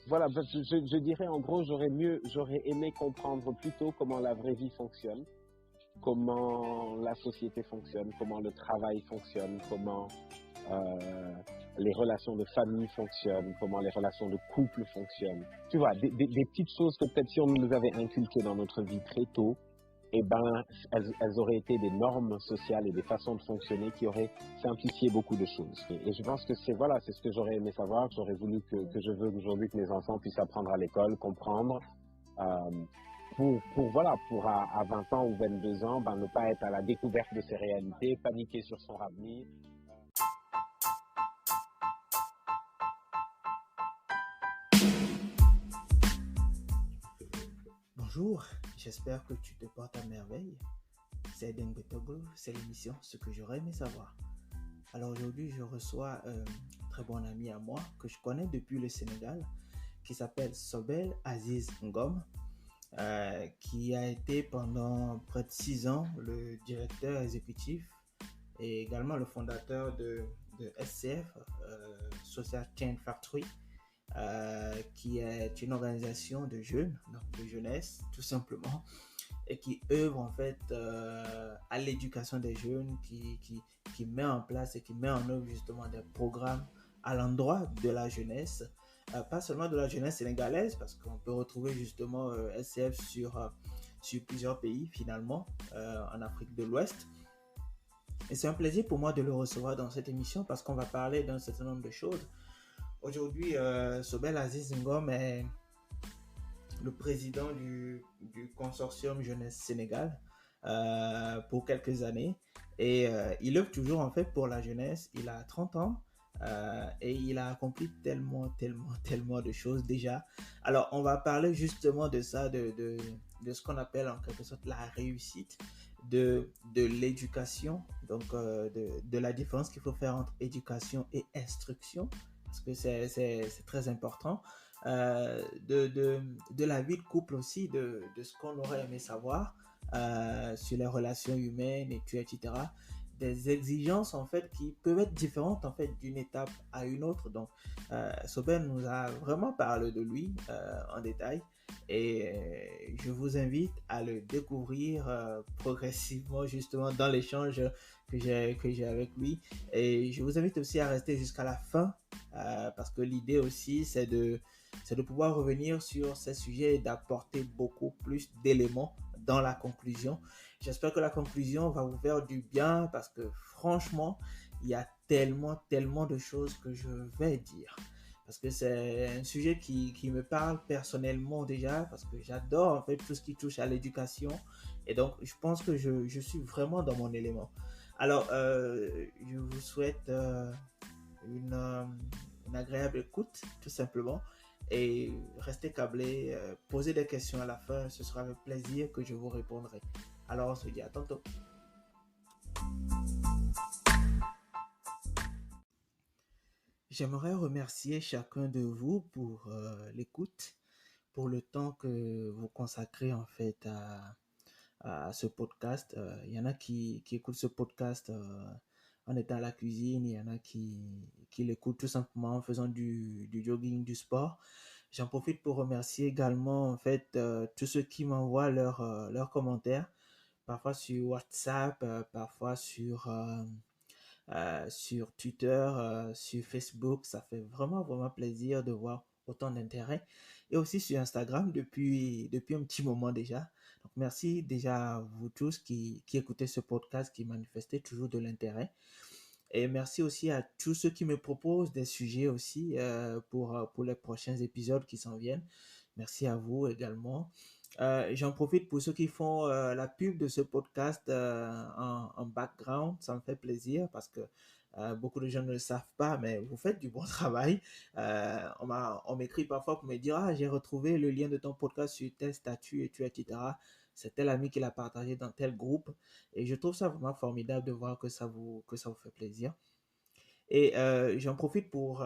Voilà, je dirais en gros, j'aurais aimé comprendre plus tôt comment la vraie vie fonctionne, comment la société fonctionne, comment le travail fonctionne, comment euh, les relations de famille fonctionnent, comment les relations de couple fonctionnent. Tu vois, des petites choses que peut-être si on nous avait inculquées dans notre vie très tôt, eh ben, elles auraient été des normes sociales et des façons de fonctionner qui auraient simplifié beaucoup de choses. Et je pense que voilà, c'est ce que j'aurais aimé savoir, que j'aurais voulu que je veux aujourd'hui que mes enfants puissent apprendre à l'école, comprendre, euh, voilà, pour à 20 ans ou 22 ans, ben, ne pas être à la découverte de ces réalités, paniquer sur son avenir. Bonjour, j'espère que tu te portes à merveille. C'est Dengue Togo, c'est l'émission Ce que j'aurais aimé savoir. Alors aujourd'hui, je reçois un très bon ami à moi que je connais depuis le Sénégal, qui s'appelle Sobel Aziz Ngom, qui a été pendant près de 6 ans le directeur exécutif et également le fondateur de SCF, Social Change Factory, qui est une organisation de jeunes, donc de jeunesse tout simplement, et qui œuvre en fait à l'éducation des jeunes, qui met en place et qui met en œuvre justement des programmes à l'endroit de la jeunesse, pas seulement de la jeunesse sénégalaise, parce qu'on peut retrouver justement SCF sur plusieurs pays finalement en Afrique de l'Ouest. Et c'est un plaisir pour moi de le recevoir dans cette émission parce qu'on va parler d'un certain nombre de choses. Aujourd'hui, Sobel Aziz Ngom est le président du consortium Jeunesse Sénégal pour quelques années et il œuvre toujours en fait pour la jeunesse. Il a 30 ans et il a accompli tellement de choses déjà. Alors on va parler justement de ça, de ce qu'on appelle en quelque sorte la réussite de l'éducation, donc de la différence qu'il faut faire entre éducation et instruction, parce que c'est très important, de la vie de couple aussi, de ce qu'on aurait aimé savoir sur les relations humaines, et tout, etc. Des exigences en fait qui peuvent être différentes en fait d'une étape à une autre. Donc, Soben nous a vraiment parlé de lui en détail et je vous invite à le découvrir progressivement justement dans l'échange que j'ai avec lui. Et je vous invite aussi à rester jusqu'à la fin parce que l'idée aussi c'est de pouvoir revenir sur ces sujets et d'apporter beaucoup plus d'éléments dans la conclusion. J'espère que la conclusion va vous faire du bien parce que franchement, il y a tellement de choses que je vais dire. Parce que c'est un sujet qui me parle personnellement déjà, parce que j'adore en fait tout ce qui touche à l'éducation. Et donc, je pense que je suis vraiment dans mon élément. Alors, je vous souhaite une, euh, une agréable écoute, tout simplement. Et restez câblés, posez des questions à la fin, ce sera avec plaisir que je vous répondrai. Alors on se dit à tantôt. J'aimerais remercier chacun de vous pour l'écoute, pour le temps que vous consacrez en fait à ce podcast. Il y en a qui écoutent ce podcast en étant à la cuisine, il y en a qui l'écoutent tout simplement en faisant du jogging, du sport. J'en profite pour remercier également en fait tous ceux qui m'envoient leurs commentaires, parfois sur WhatsApp, parfois sur Twitter, sur Facebook. Ça fait vraiment plaisir de voir autant d'intérêt. Et aussi sur Instagram depuis un petit moment déjà. Donc merci déjà à vous tous qui écoutez ce podcast, qui manifestez toujours de l'intérêt. Et merci aussi à tous ceux qui me proposent des sujets aussi pour les prochains épisodes qui s'en viennent. Merci à vous également. J'en profite pour ceux qui font la pub de ce podcast en background. Ça me fait plaisir parce que beaucoup de gens ne le savent pas, mais vous faites du bon travail. On m'écrit parfois pour me dire, ah, j'ai retrouvé le lien de ton podcast sur tel statut et tout, etc. C'est tel ami qui l'a partagé dans tel groupe. Et je trouve ça vraiment formidable de voir que ça vous fait plaisir. Et j'en profite pour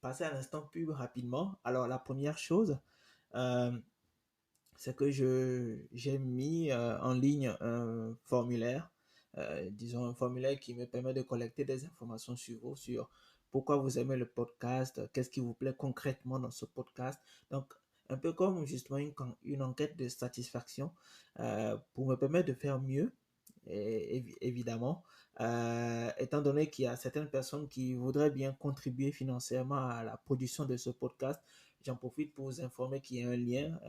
passer à l'instant pub rapidement. Alors, la première chose, euh, c'est que j'ai mis en ligne un formulaire, disons un formulaire qui me permet de collecter des informations sur vous, sur pourquoi vous aimez le podcast, qu'est-ce qui vous plaît concrètement dans ce podcast. Donc, un peu comme justement une enquête de satisfaction pour me permettre de faire mieux, évidemment, étant donné qu'il y a certaines personnes qui voudraient bien contribuer financièrement à la production de ce podcast. J'en profite pour vous informer qu'il y a un lien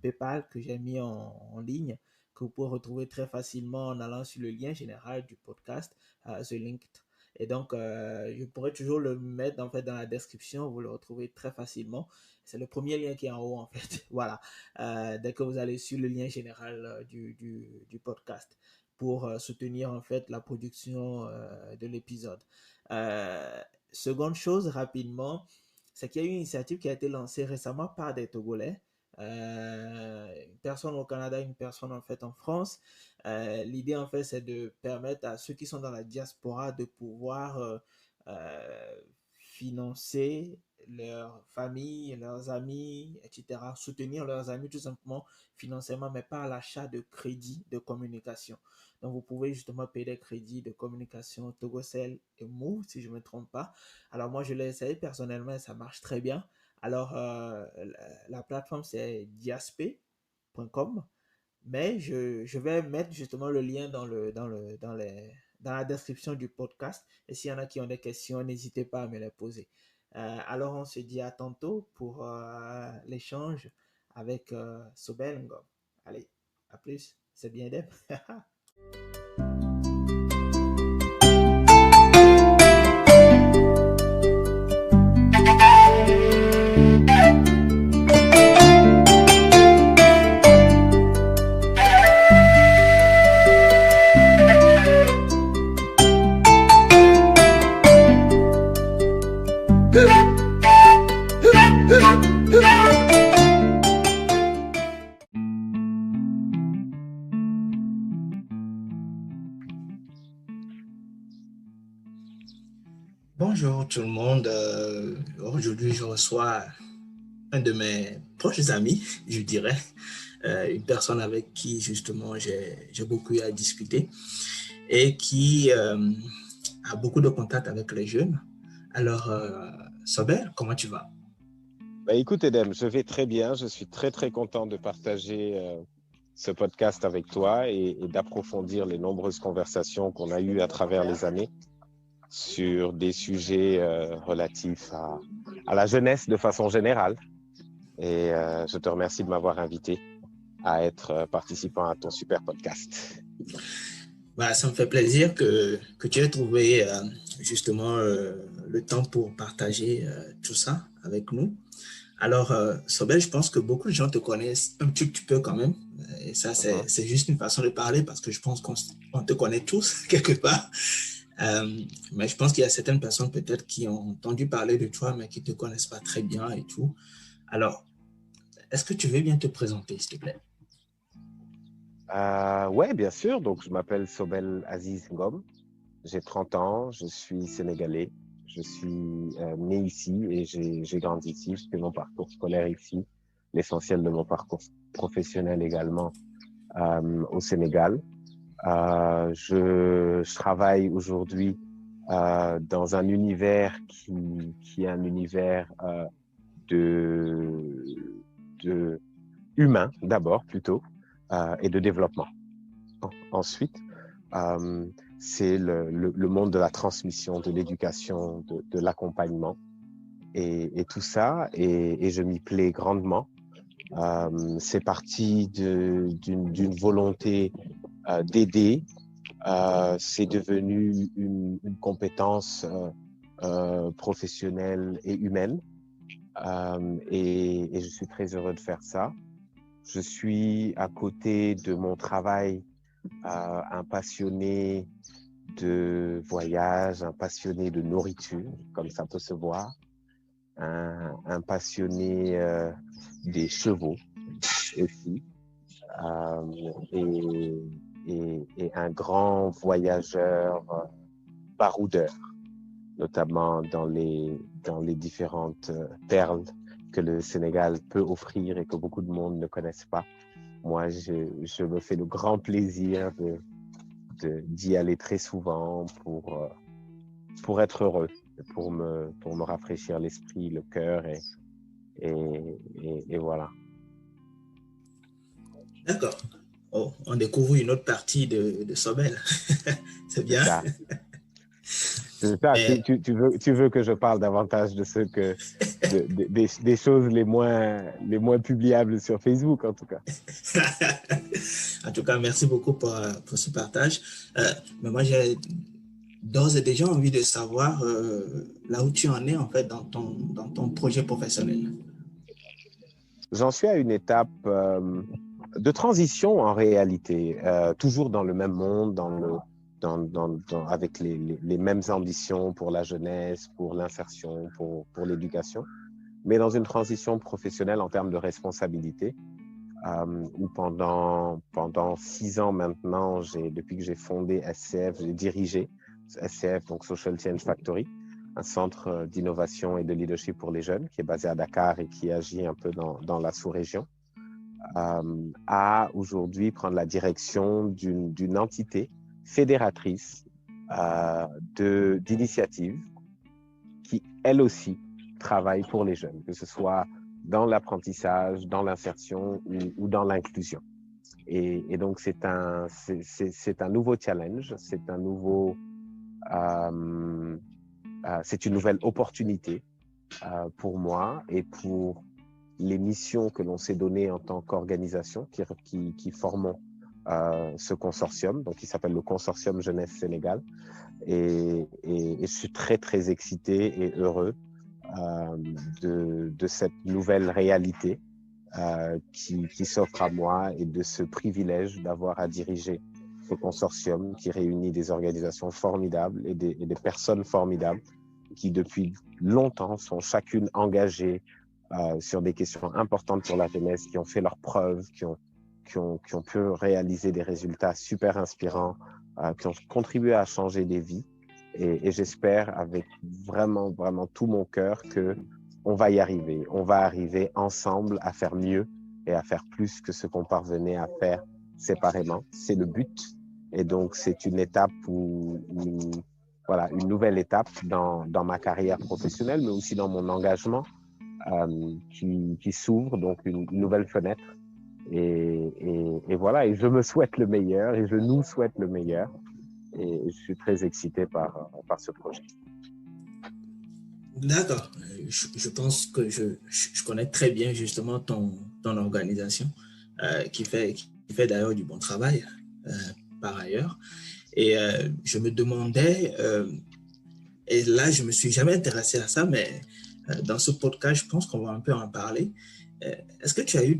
PayPal que j'ai mis en ligne, que vous pouvez retrouver très facilement en allant sur le lien général du podcast, The Linked. Et donc, je pourrais toujours le mettre en fait dans la description, vous le retrouvez très facilement. C'est le premier lien qui est en haut en fait. Voilà, dès que vous allez sur le lien général du podcast pour soutenir en fait la production de l'épisode. Seconde chose rapidement, c'est qu'il y a une initiative qui a été lancée récemment par des Togolais, une personne au Canada, une personne en fait en France. L'idée en fait c'est de permettre à ceux qui sont dans la diaspora de pouvoir financer leurs familles, leurs amis, etc. Soutenir leurs amis tout simplement financièrement, mais pas à l'achat de crédits de communication. Donc vous pouvez justement payer des crédits de communication Togocel et Move si je ne me trompe pas. Alors moi je l'ai essayé personnellement et ça marche très bien. Alors la plateforme c'est diaspe.com, mais je vais mettre justement le lien dans la description du podcast. Et s'il y en a qui ont des questions, n'hésitez pas à me les poser. Alors, on se dit à tantôt pour l'échange avec Sobel Ngom. Allez, à plus. C'est bien Deb. Bonjour tout le monde. Aujourd'hui, je reçois un de mes proches amis, je dirais, une personne avec qui justement j'ai beaucoup eu à discuter et qui a beaucoup de contacts avec les jeunes. Alors, Sobel, comment tu vas? Écoute, Edem, je vais très bien. Je suis très, très content de partager ce podcast avec toi et d'approfondir les nombreuses conversations qu'on a eues à travers les années sur des sujets relatifs à la jeunesse de façon générale. Et je te remercie de m'avoir invité à être participant à ton super podcast. Ça me fait plaisir que tu aies trouvé justement le temps pour partager tout ça avec nous. Alors, Sobel, je pense que beaucoup de gens te connaissent un petit peu quand même. Et ça, c'est juste une façon de parler parce que je pense qu'on te connaît tous quelque part. Mais je pense qu'il y a certaines personnes peut-être qui ont entendu parler de toi, mais qui ne te connaissent pas très bien et tout. Alors, est-ce que tu veux bien te présenter, s'il te plaît? Ouais, bien sûr. Donc, je m'appelle Sobel Aziz Ngom. J'ai 30 ans, je suis sénégalais. Je suis né ici et j'ai grandi ici. J'ai fait mon parcours scolaire ici, l'essentiel de mon parcours professionnel également au Sénégal. Je travaille aujourd'hui dans un univers qui est un univers de humain d'abord plutôt et de développement. Ensuite, c'est le monde de la transmission, de l'éducation, de l'accompagnement et tout ça, et je m'y plais grandement. C'est parti d'une volonté d'aider. C'est devenu une compétence professionnelle et humaine, et je suis très heureux de faire ça. Je suis à côté de mon travail un passionné de voyage, un passionné de nourriture, comme ça peut se voir, un passionné des chevaux aussi, et un grand voyageur baroudeur, notamment dans les différentes perles que le Sénégal peut offrir et que beaucoup de monde ne connaissent pas. Moi, je me fais le grand plaisir d'y aller très souvent pour être heureux pour me rafraîchir l'esprit, le cœur et voilà. D'accord. Oh, on découvre une autre partie de Sobel. C'est bien. C'est ça. Et... Tu veux que je parle davantage de des choses les moins publiables sur Facebook, en tout cas. En tout cas, merci beaucoup pour ce partage. Mais moi, j'ai d'ores et déjà envie de savoir là où tu en es, en fait, dans ton projet professionnel. J'en suis à une étape de transition, en réalité. Toujours dans le même monde, avec les mêmes ambitions pour la jeunesse, pour l'insertion, pour l'éducation, mais dans une transition professionnelle en termes de responsabilité, où pendant 6 ans maintenant, depuis que j'ai fondé SCF, j'ai dirigé SCF, donc Social Change Factory, un centre d'innovation et de leadership pour les jeunes qui est basé à Dakar et qui agit un peu dans la sous-région, à aujourd'hui prendre la direction d'une entité fédératrice d'initiatives qui, elle aussi, travaille pour les jeunes, que ce soit dans l'apprentissage, dans l'insertion ou dans l'inclusion. Et donc, c'est un nouveau challenge, c'est une nouvelle opportunité pour moi et pour les missions que l'on s'est données en tant qu'organisation qui formons ce consortium, donc qui s'appelle le Consortium Jeunesse Sénégal. Et je suis très, très excité et heureux de cette nouvelle réalité qui s'offre à moi et de ce privilège d'avoir à diriger ce consortium qui réunit des organisations formidables et des personnes formidables qui depuis longtemps sont chacune engagées sur des questions importantes pour la jeunesse, qui ont fait leurs preuves, qui ont pu réaliser des résultats super inspirants, qui ont contribué à changer des vies. Et j'espère avec vraiment, vraiment tout mon cœur qu'on va y arriver. On va arriver ensemble à faire mieux et à faire plus que ce qu'on parvenait à faire séparément. C'est le but. Et donc, c'est une étape une nouvelle étape dans ma carrière professionnelle, mais aussi dans mon engagement qui s'ouvre, donc une nouvelle fenêtre. Et voilà, et je me souhaite le meilleur et je nous souhaite le meilleur. Et je suis très excité par ce projet. D'accord. Je pense que je connais très bien justement ton organisation qui fait d'ailleurs du bon travail par ailleurs. Et je me demandais, et là je me suis jamais intéressé à ça, mais dans ce podcast, je pense qu'on va un peu en parler. Est-ce que tu as eu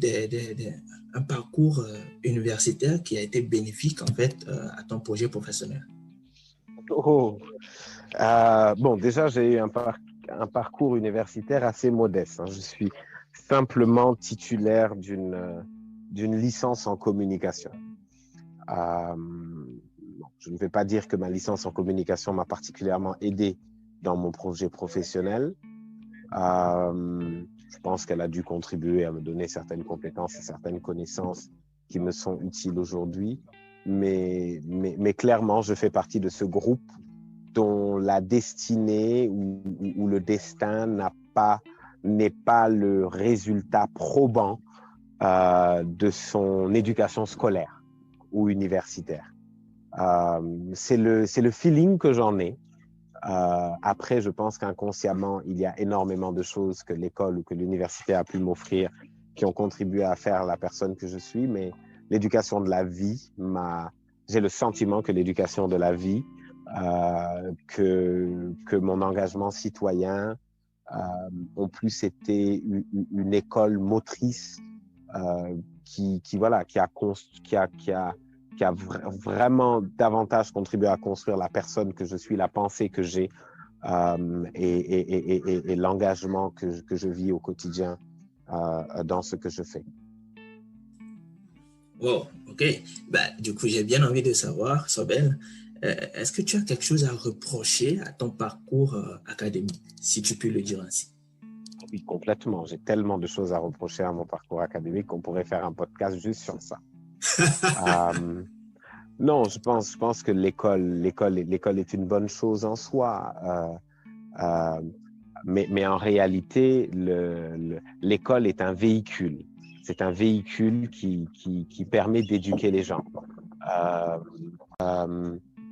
un parcours universitaire qui a été bénéfique en fait à ton projet professionnel? Bon, déjà, j'ai eu un parcours universitaire assez modeste. Je suis simplement titulaire d'une licence en communication. Je ne vais pas dire que ma licence en communication m'a particulièrement aidé dans mon projet professionnel. Je pense qu'elle a dû contribuer à me donner certaines compétences et certaines connaissances qui me sont utiles aujourd'hui. Mais clairement, je fais partie de ce groupe dont la destinée ou le destin n'est pas le résultat probant de son éducation scolaire ou universitaire. C'est le feeling que j'en ai. Après, je pense qu'inconsciemment, il y a énormément de choses que l'école ou que l'université a pu m'offrir qui ont contribué à faire la personne que je suis, mais l'éducation de la vie, j'ai le sentiment que l'éducation de la vie, que mon engagement citoyen ont plus été une école motrice qui a vraiment davantage contribué à construire la personne que je suis, la pensée que j'ai et l'engagement que je vis au quotidien dans ce que je fais. Wow, ok. Du coup, j'ai bien envie de savoir, Sobel, est-ce que tu as quelque chose à reprocher à ton parcours académique, si tu peux le dire ainsi? Oui, complètement. J'ai tellement de choses à reprocher à mon parcours académique qu'on pourrait faire un podcast juste sur ça. Non, je pense que l'école est une bonne chose en soi. Mais en réalité, l'école est un véhicule. C'est un véhicule qui permet d'éduquer les gens.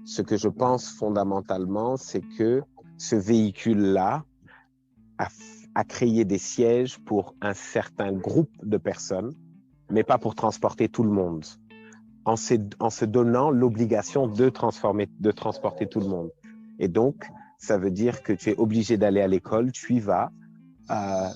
Ce que je pense fondamentalement, c'est que ce véhicule-là a créé des sièges pour un certain groupe de personnes, mais pas pour transporter tout le monde, en se donnant l'obligation de transporter tout le monde. Et donc, ça veut dire que tu es obligé d'aller à l'école, tu y vas,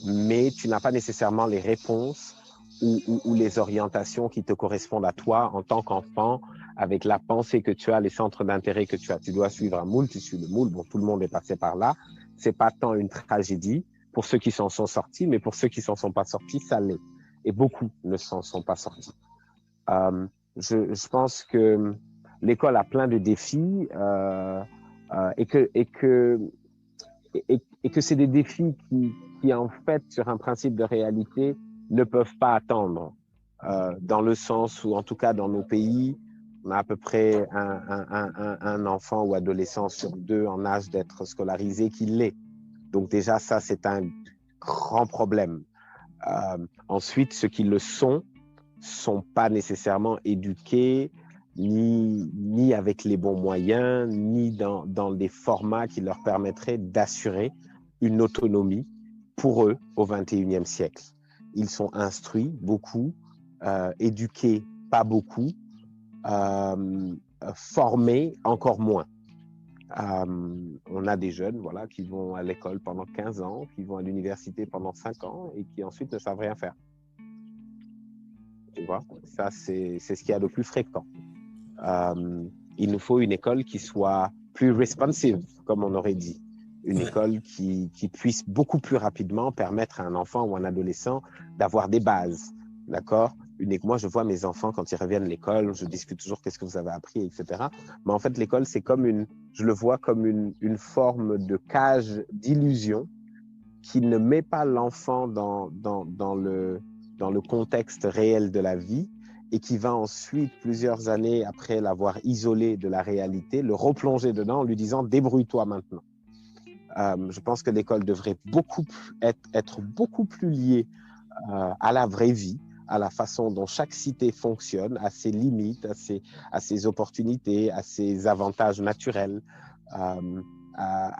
mais tu n'as pas nécessairement les réponses ou les orientations qui te correspondent à toi en tant qu'enfant, avec la pensée que tu as, les centres d'intérêt que tu as. Tu dois suivre un moule, tu suis le moule. Bon, tout le monde est passé par là. C'est pas tant une tragédie pour ceux qui s'en sont sortis, mais pour ceux qui s'en sont pas sortis, ça l'est. Et beaucoup ne s'en sont pas sortis. Je pense que l'école a plein de défis et que c'est des défis qui, en fait, sur un principe de réalité, ne peuvent pas attendre. Dans le sens où, en tout cas, dans nos pays, on a à peu près un enfant ou adolescent sur 2 en âge d'être scolarisé qui l'est. Donc déjà, ça, c'est un grand problème. Ensuite, ceux qui le sont pas nécessairement éduqués, ni avec les bons moyens, ni dans des formats qui leur permettraient d'assurer une autonomie pour eux au XXIe siècle. Ils sont instruits, beaucoup, éduqués, pas beaucoup, formés, encore moins. On a des jeunes voilà, qui vont à l'école pendant 15 ans, qui vont à l'université pendant 5 ans et qui ensuite ne savent rien faire. Tu vois, ça, c'est ce qu'il y a de plus fréquent. Il nous faut une école qui soit plus responsive, comme on aurait dit. Une école qui puisse beaucoup plus rapidement permettre à un enfant ou un adolescent d'avoir des bases, d'accord? Moi, je vois mes enfants quand ils reviennent à l'école, je discute toujours qu'est-ce que vous avez appris, etc. Mais en fait, l'école, c'est comme je le vois comme une forme de cage d'illusion qui ne met pas l'enfant dans le contexte réel de la vie et qui va ensuite, plusieurs années après l'avoir isolé de la réalité, le replonger dedans en lui disant « débrouille-toi maintenant ». Je pense que l'école devrait être beaucoup plus liée à la vraie vie, à la façon dont chaque cité fonctionne, à ses limites, à ses opportunités, à ses avantages naturels, à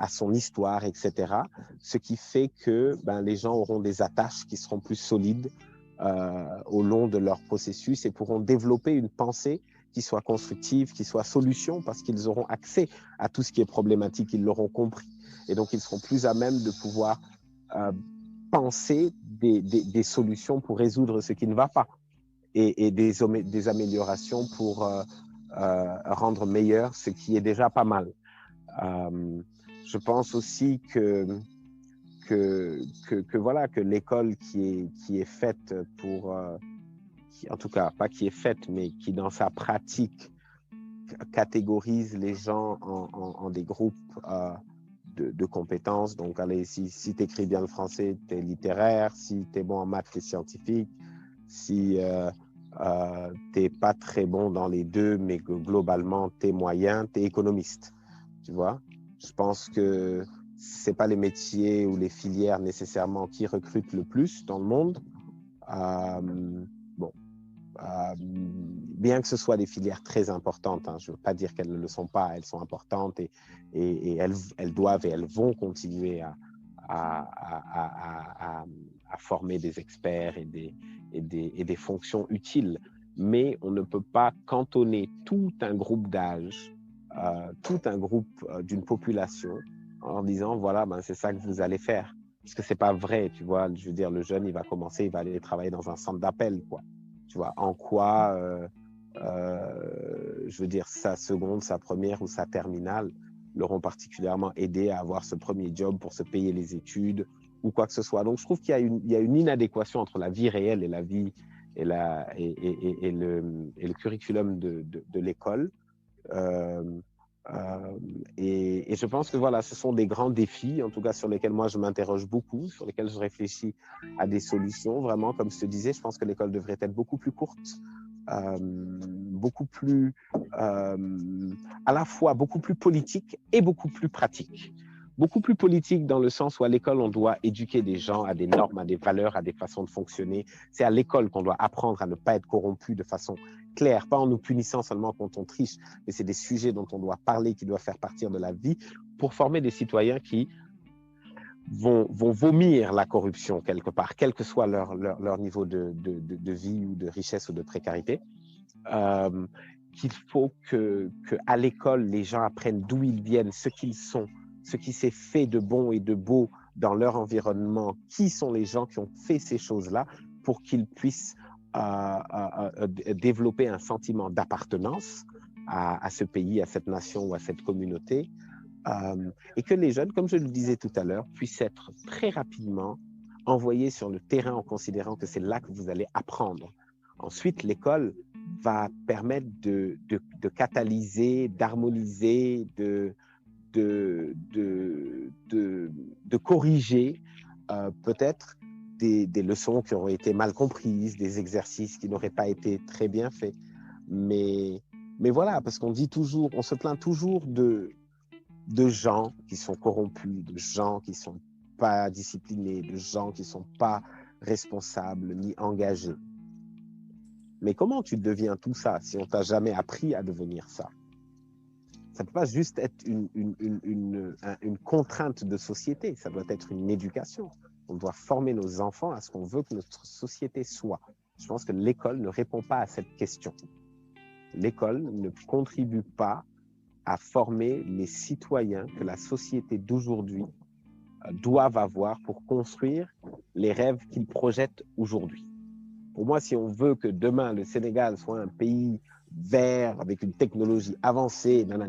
son histoire, etc. Ce qui fait que les gens auront des attaches qui seront plus solides au long de leur processus et pourront développer une pensée qui soit constructive, qui soit solution, parce qu'ils auront accès à tout ce qui est problématique, ils l'auront compris. Et donc, ils seront plus à même de pouvoir penser des solutions pour résoudre ce qui ne va pas et des améliorations pour rendre meilleur ce qui est déjà pas mal. Je pense aussi que l'école qui est faite pour, en tout cas pas qui est faite, mais qui dans sa pratique catégorise les gens en des groupes de compétences. Donc, allez, si tu écris bien le français, tu es littéraire. Si tu es bon en maths, tu es scientifique. Si tu n'es pas très bon dans les deux, mais que globalement, tu es moyen, tu es économiste. Tu vois? Je pense que ce n'est pas les métiers ou les filières nécessairement qui recrutent le plus dans le monde. Bien que ce soit des filières très importantes, je ne veux pas dire qu'elles ne le sont pas, elles sont importantes et elles doivent et elles vont continuer à former des experts et des fonctions utiles. Mais on ne peut pas cantonner tout un groupe d'âge, tout un groupe d'une population en disant voilà, c'est ça que vous allez faire. Parce que ce n'est pas vrai, tu vois. Je veux dire, le jeune, il va commencer, il va aller travailler dans un centre d'appel, quoi. Tu vois, en quoi, je veux dire, sa seconde, sa première ou sa terminale l'auront particulièrement aidé à avoir ce premier job pour se payer les études ou quoi que ce soit. Donc, je trouve qu'il y a une inadéquation entre la vie réelle et la vie et le curriculum de l'école. Et je pense que voilà, ce sont des grands défis, en tout cas sur lesquels moi je m'interroge beaucoup, sur lesquels je réfléchis à des solutions. Vraiment, comme je te disais, je pense que l'école devrait être beaucoup plus courte, beaucoup plus, à la fois beaucoup plus politique et beaucoup plus pratique. beaucoup plus politique dans le sens où à l'école, on doit éduquer des gens à des normes, à des valeurs, à des façons de fonctionner. C'est à l'école qu'on doit apprendre à ne pas être corrompu de façon claire, pas en nous punissant seulement quand on triche, mais c'est des sujets dont on doit parler, qui doivent faire partie de la vie pour former des citoyens qui vont vomir la corruption quelque part, quel que soit leur niveau de vie ou de richesse ou de précarité. Qu'il faut qu'à l'école, les gens apprennent d'où ils viennent, ce qu'ils sont, ce qui s'est fait de bon et de beau dans leur environnement, qui sont les gens qui ont fait ces choses-là pour qu'ils puissent développer un sentiment d'appartenance à ce pays, à cette nation ou à cette communauté. Et que les jeunes, comme je le disais tout à l'heure, puissent être très rapidement envoyés sur le terrain en considérant que c'est là que vous allez apprendre. Ensuite, l'école va permettre de catalyser, d'harmoniser, de corriger peut-être des leçons qui auraient été mal comprises, des exercices qui n'auraient pas été très bien faits. Mais voilà, parce qu'on dit toujours, on se plaint toujours de gens qui sont corrompus, de gens qui ne sont pas disciplinés, de gens qui ne sont pas responsables ni engagés. Mais comment tu deviens tout ça si on ne t'a jamais appris à devenir ça? Ça ne peut pas juste être une contrainte de société, ça doit être une éducation. On doit former nos enfants à ce qu'on veut que notre société soit. Je pense que l'école ne répond pas à cette question. L'école ne contribue pas à former les citoyens que la société d'aujourd'hui doivent avoir pour construire les rêves qu'ils projettent aujourd'hui. Pour moi, si on veut que demain, le Sénégal soit un pays vert, avec une technologie avancée, ben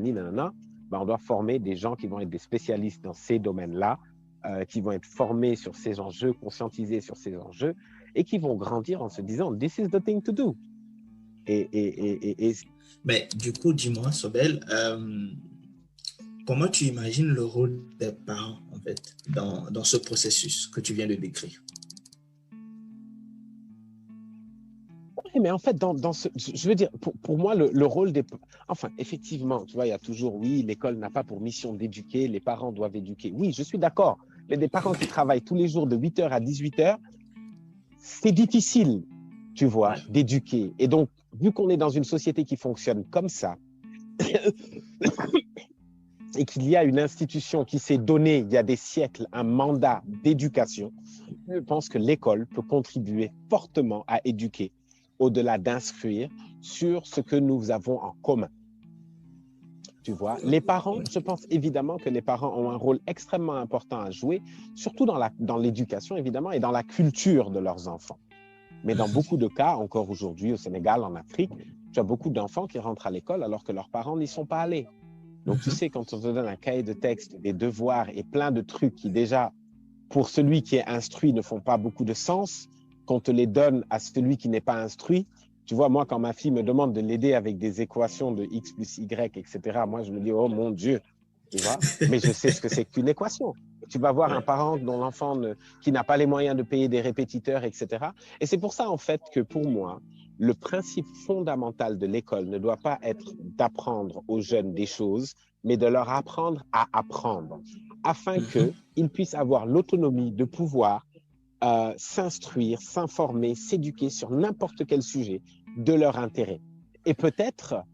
on doit former des gens qui vont être des spécialistes dans ces domaines-là, qui vont être formés sur ces enjeux, conscientisés sur ces enjeux, et qui vont grandir en se disant « This is the thing to do ». Mais du coup, dis-moi, Sobel, comment tu imagines le rôle des parents, en fait, dans ce processus que tu viens de décrire? Mais en fait, je veux dire, pour moi, le rôle des... Enfin, effectivement, tu vois, il y a toujours, oui, l'école n'a pas pour mission d'éduquer, les parents doivent éduquer. Oui, je suis d'accord. Mais des parents qui travaillent tous les jours de 8h à 18h, c'est difficile, tu vois, d'éduquer. Et donc, vu qu'on est dans une société qui fonctionne comme ça, et qu'il y a une institution qui s'est donnée, il y a des siècles, un mandat d'éducation, je pense que l'école peut contribuer fortement à éduquer, au-delà d'instruire sur ce que nous avons en commun. Tu vois, les parents, je pense évidemment que les parents ont un rôle extrêmement important à jouer, surtout dans l'éducation, évidemment, et dans la culture de leurs enfants. Mais dans beaucoup de cas, encore aujourd'hui, au Sénégal, en Afrique, tu as beaucoup d'enfants qui rentrent à l'école alors que leurs parents n'y sont pas allés. Donc, tu sais, quand on te donne un cahier de texte, des devoirs et plein de trucs qui, déjà, pour celui qui est instruit, ne font pas beaucoup de sens, qu'on te les donne à celui qui n'est pas instruit. Tu vois, moi, quand ma fille me demande de l'aider avec des équations de X plus Y, etc., moi, je me dis, oh mon Dieu, tu vois, mais je sais ce que c'est qu'une équation. Tu vas voir un parent dont l'enfant qui n'a pas les moyens de payer des répétiteurs, etc. Et c'est pour ça, en fait, que pour moi, le principe fondamental de l'école ne doit pas être d'apprendre aux jeunes des choses, mais de leur apprendre à apprendre, afin qu'ils puissent avoir l'autonomie de pouvoir s'instruire, s'informer, s'éduquer sur n'importe quel sujet de leur intérêt. Et peut-être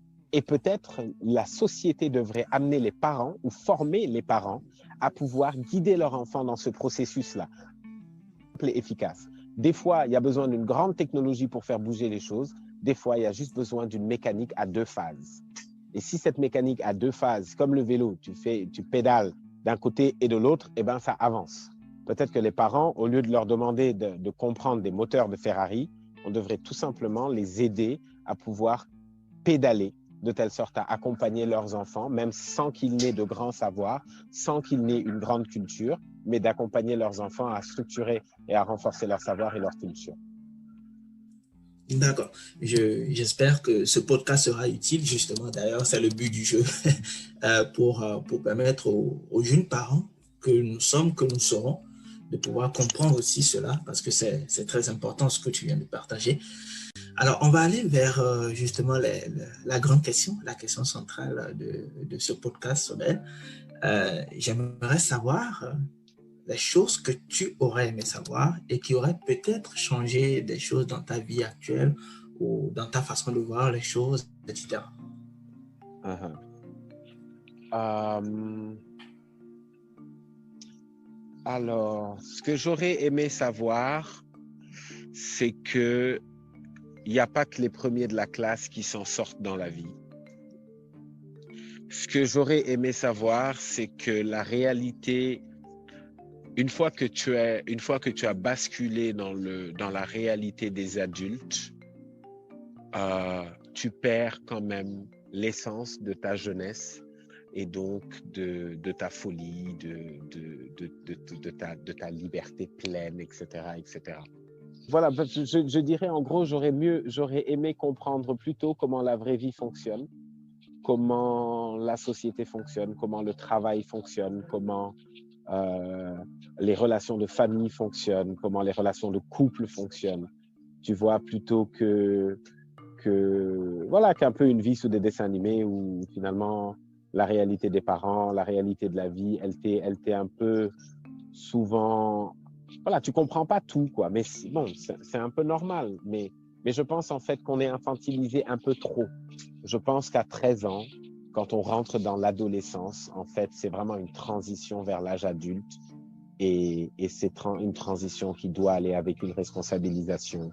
la société devrait amener les parents ou former les parents à pouvoir guider leurs enfants dans ce processus-là, simple et efficace. Des fois, il y a besoin d'une grande technologie pour faire bouger les choses. Des fois, il y a juste besoin d'une mécanique à 2 phases. Et si cette mécanique à 2 phases, comme le vélo, tu pédales d'un côté et de l'autre, eh ben, ça avance. Peut-être que les parents, au lieu de leur demander de comprendre des moteurs de Ferrari, on devrait tout simplement les aider à pouvoir pédaler de telle sorte à accompagner leurs enfants, même sans qu'ils n'aient de grands savoirs, sans qu'ils n'aient une grande culture, mais d'accompagner leurs enfants à structurer et à renforcer leur savoir et leur culture. D'accord. J'espère que ce podcast sera utile, justement. D'ailleurs, c'est le but du jeu, pour permettre aux jeunes parents que nous sommes, que nous serons, de pouvoir comprendre aussi cela, parce que c'est très important ce que tu viens de partager. Alors, on va aller vers justement la grande question, la question centrale de ce podcast, Sobel. j'aimerais savoir les choses que tu aurais aimé savoir et qui auraient peut-être changé des choses dans ta vie actuelle ou dans ta façon de voir les choses, etc. Uh-huh. Alors, ce que j'aurais aimé savoir, c'est que il n'y a pas que les premiers de la classe qui s'en sortent dans la vie. Ce que j'aurais aimé savoir, c'est que la réalité, une fois que tu as basculé dans la réalité des adultes, tu perds quand même l'essence de ta jeunesse et donc de ta folie, de ta liberté pleine, etc., etc. Voilà, je dirais en gros, j'aurais aimé comprendre plutôt comment la vraie vie fonctionne, comment la société fonctionne, comment le travail fonctionne, comment les relations de famille fonctionnent, comment les relations de couple fonctionnent. Tu vois, plutôt voilà, qu'un peu une vie sous des dessins animés où finalement la réalité des parents, la réalité de la vie, elle t'est un peu souvent, voilà, tu comprends pas tout, quoi. Mais bon, c'est un peu normal. Mais je pense en fait qu'on est infantilisé un peu trop. Je pense qu'à 13 ans, quand on rentre dans l'adolescence, en fait, c'est vraiment une transition vers l'âge adulte. Et c'est une transition qui doit aller avec une responsabilisation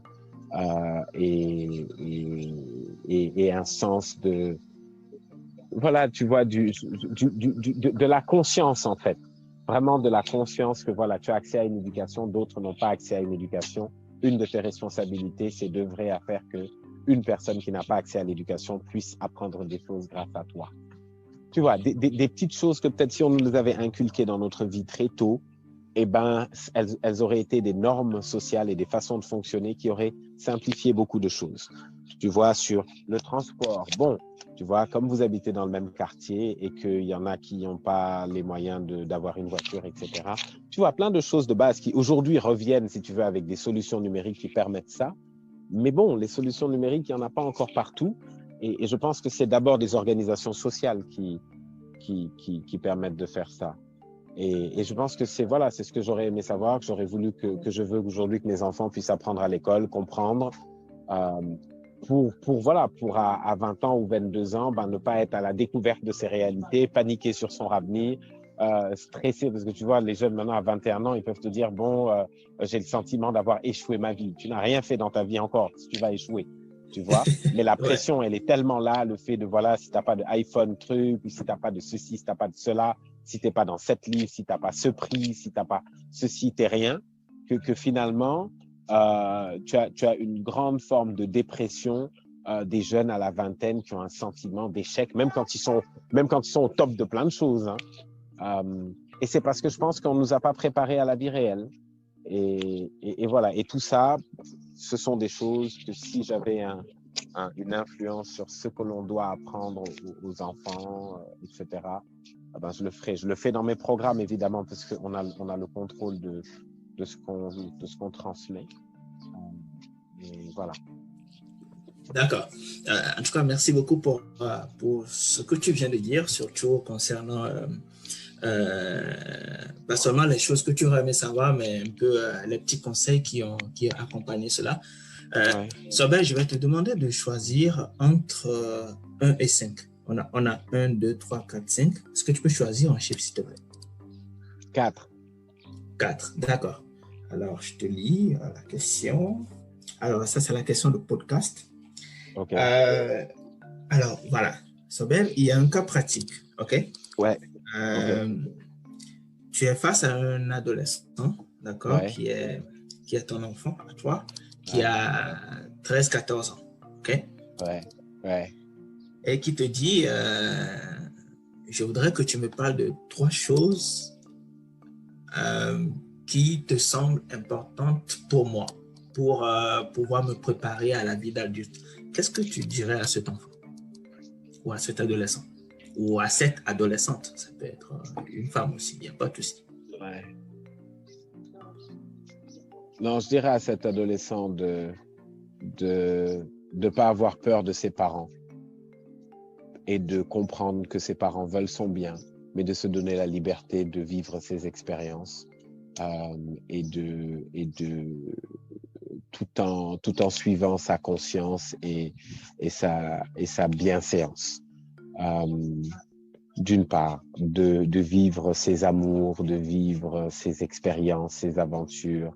et un sens de, voilà, tu vois, de la conscience, en fait. Vraiment de la conscience que, voilà, tu as accès à une éducation, d'autres n'ont pas accès à une éducation. Une de tes responsabilités, c'est d'œuvrer à faire que une personne qui n'a pas accès à l'éducation puisse apprendre des choses grâce à toi. Tu vois, des petites choses que peut-être si on nous les avait inculquées dans notre vie très tôt, eh ben, elles auraient été des normes sociales et des façons de fonctionner qui auraient simplifié beaucoup de choses. Tu vois, sur le transport, bon, tu vois, comme vous habitez dans le même quartier et qu'il y en a qui n'ont pas les moyens d'avoir une voiture, etc., tu vois, plein de choses de base qui aujourd'hui reviennent, si tu veux, avec des solutions numériques qui permettent ça. Mais bon, les solutions numériques, il n'y en a pas encore partout. Et je pense que c'est d'abord des organisations sociales qui permettent de faire ça. Et je pense que c'est ce que j'aurais aimé savoir, que j'aurais voulu que je veux aujourd'hui que mes enfants puissent apprendre à l'école, comprendre, pour à 20 ans ou 22 ans, ne pas être à la découverte de ces réalités, paniquer sur son avenir, stressé, parce que tu vois, les jeunes maintenant à 21 ans, ils peuvent te dire, bon, j'ai le sentiment d'avoir échoué ma vie. Tu n'as rien fait dans ta vie encore, si tu vas échouer, tu vois. Mais la pression, elle est tellement là, le fait de, voilà, si tu n'as pas d'iPhone truc, ou si tu n'as pas de ceci, si tu n'as pas de cela, si tu n'es pas dans cette livre, si tu n'as pas ce prix, si tu n'as pas ceci, tu n'es rien, que finalement, tu as une grande forme de dépression des jeunes à la vingtaine qui ont un sentiment d'échec, même quand ils sont au top de plein de choses. Et c'est parce que je pense qu'on ne nous a pas préparés à la vie réelle. Et voilà. Et tout ça, ce sont des choses que si j'avais une influence sur ce que l'on doit apprendre aux enfants, etc., je le ferai. Je le fais dans mes programmes, évidemment, parce qu'on a le contrôle de ce qu'on transmet. Et voilà. D'accord. En tout cas, merci beaucoup pour ce que tu viens de dire, surtout concernant pas seulement les choses que tu aurais aimé savoir, mais un peu les petits conseils qui ont accompagné cela. Sobel, je vais te demander de choisir entre 1 et 5. On a 1, 2, 3, 4, 5. Est-ce que tu peux choisir un chiffre, s'il te plaît? 4. 4, d'accord. Alors, je te lis la question. Alors, ça, c'est la question de podcast. OK. Alors, voilà. Sobel, il y a un cas pratique, OK? Ouais. Tu es face à un adolescent, d'accord, Ouais. qui est ton enfant, à toi, qui a 13-14 ans, OK? Ouais. Et qui te dit, je voudrais que tu me parles de 3 choses qui te semblent importantes pour moi, pour pouvoir me préparer à la vie d'adulte. Qu'est-ce que tu dirais à cet enfant ou à cet adolescent ou à cette adolescente? Ça peut être une femme aussi, il n'y a pas de souci. Ouais. Non, je dirais à cet adolescent de pas avoir peur de ses parents et de comprendre que ses parents veulent son bien, mais de se donner la liberté de vivre ses expériences et tout en suivant sa conscience et sa bienséance. D'une part, de vivre ses amours, de vivre ses expériences, ses aventures,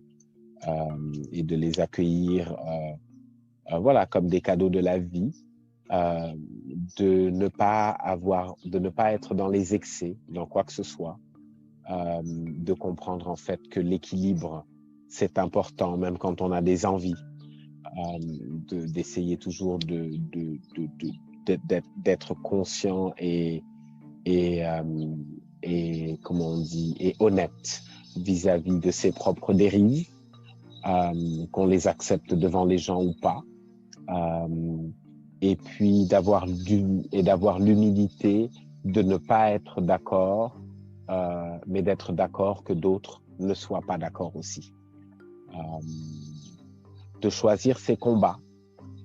et de les accueillir voilà, comme des cadeaux de la vie, de ne pas être dans les excès, dans quoi que ce soit, de comprendre en fait que l'équilibre, c'est important, même quand on a des envies, d'essayer toujours d'être conscient et comment on dit, et honnête vis-à-vis de ses propres dérives, qu'on les accepte devant les gens ou pas, et puis d'avoir l'humilité de ne pas être d'accord, mais d'être d'accord que d'autres ne soient pas d'accord aussi. De choisir ses combats,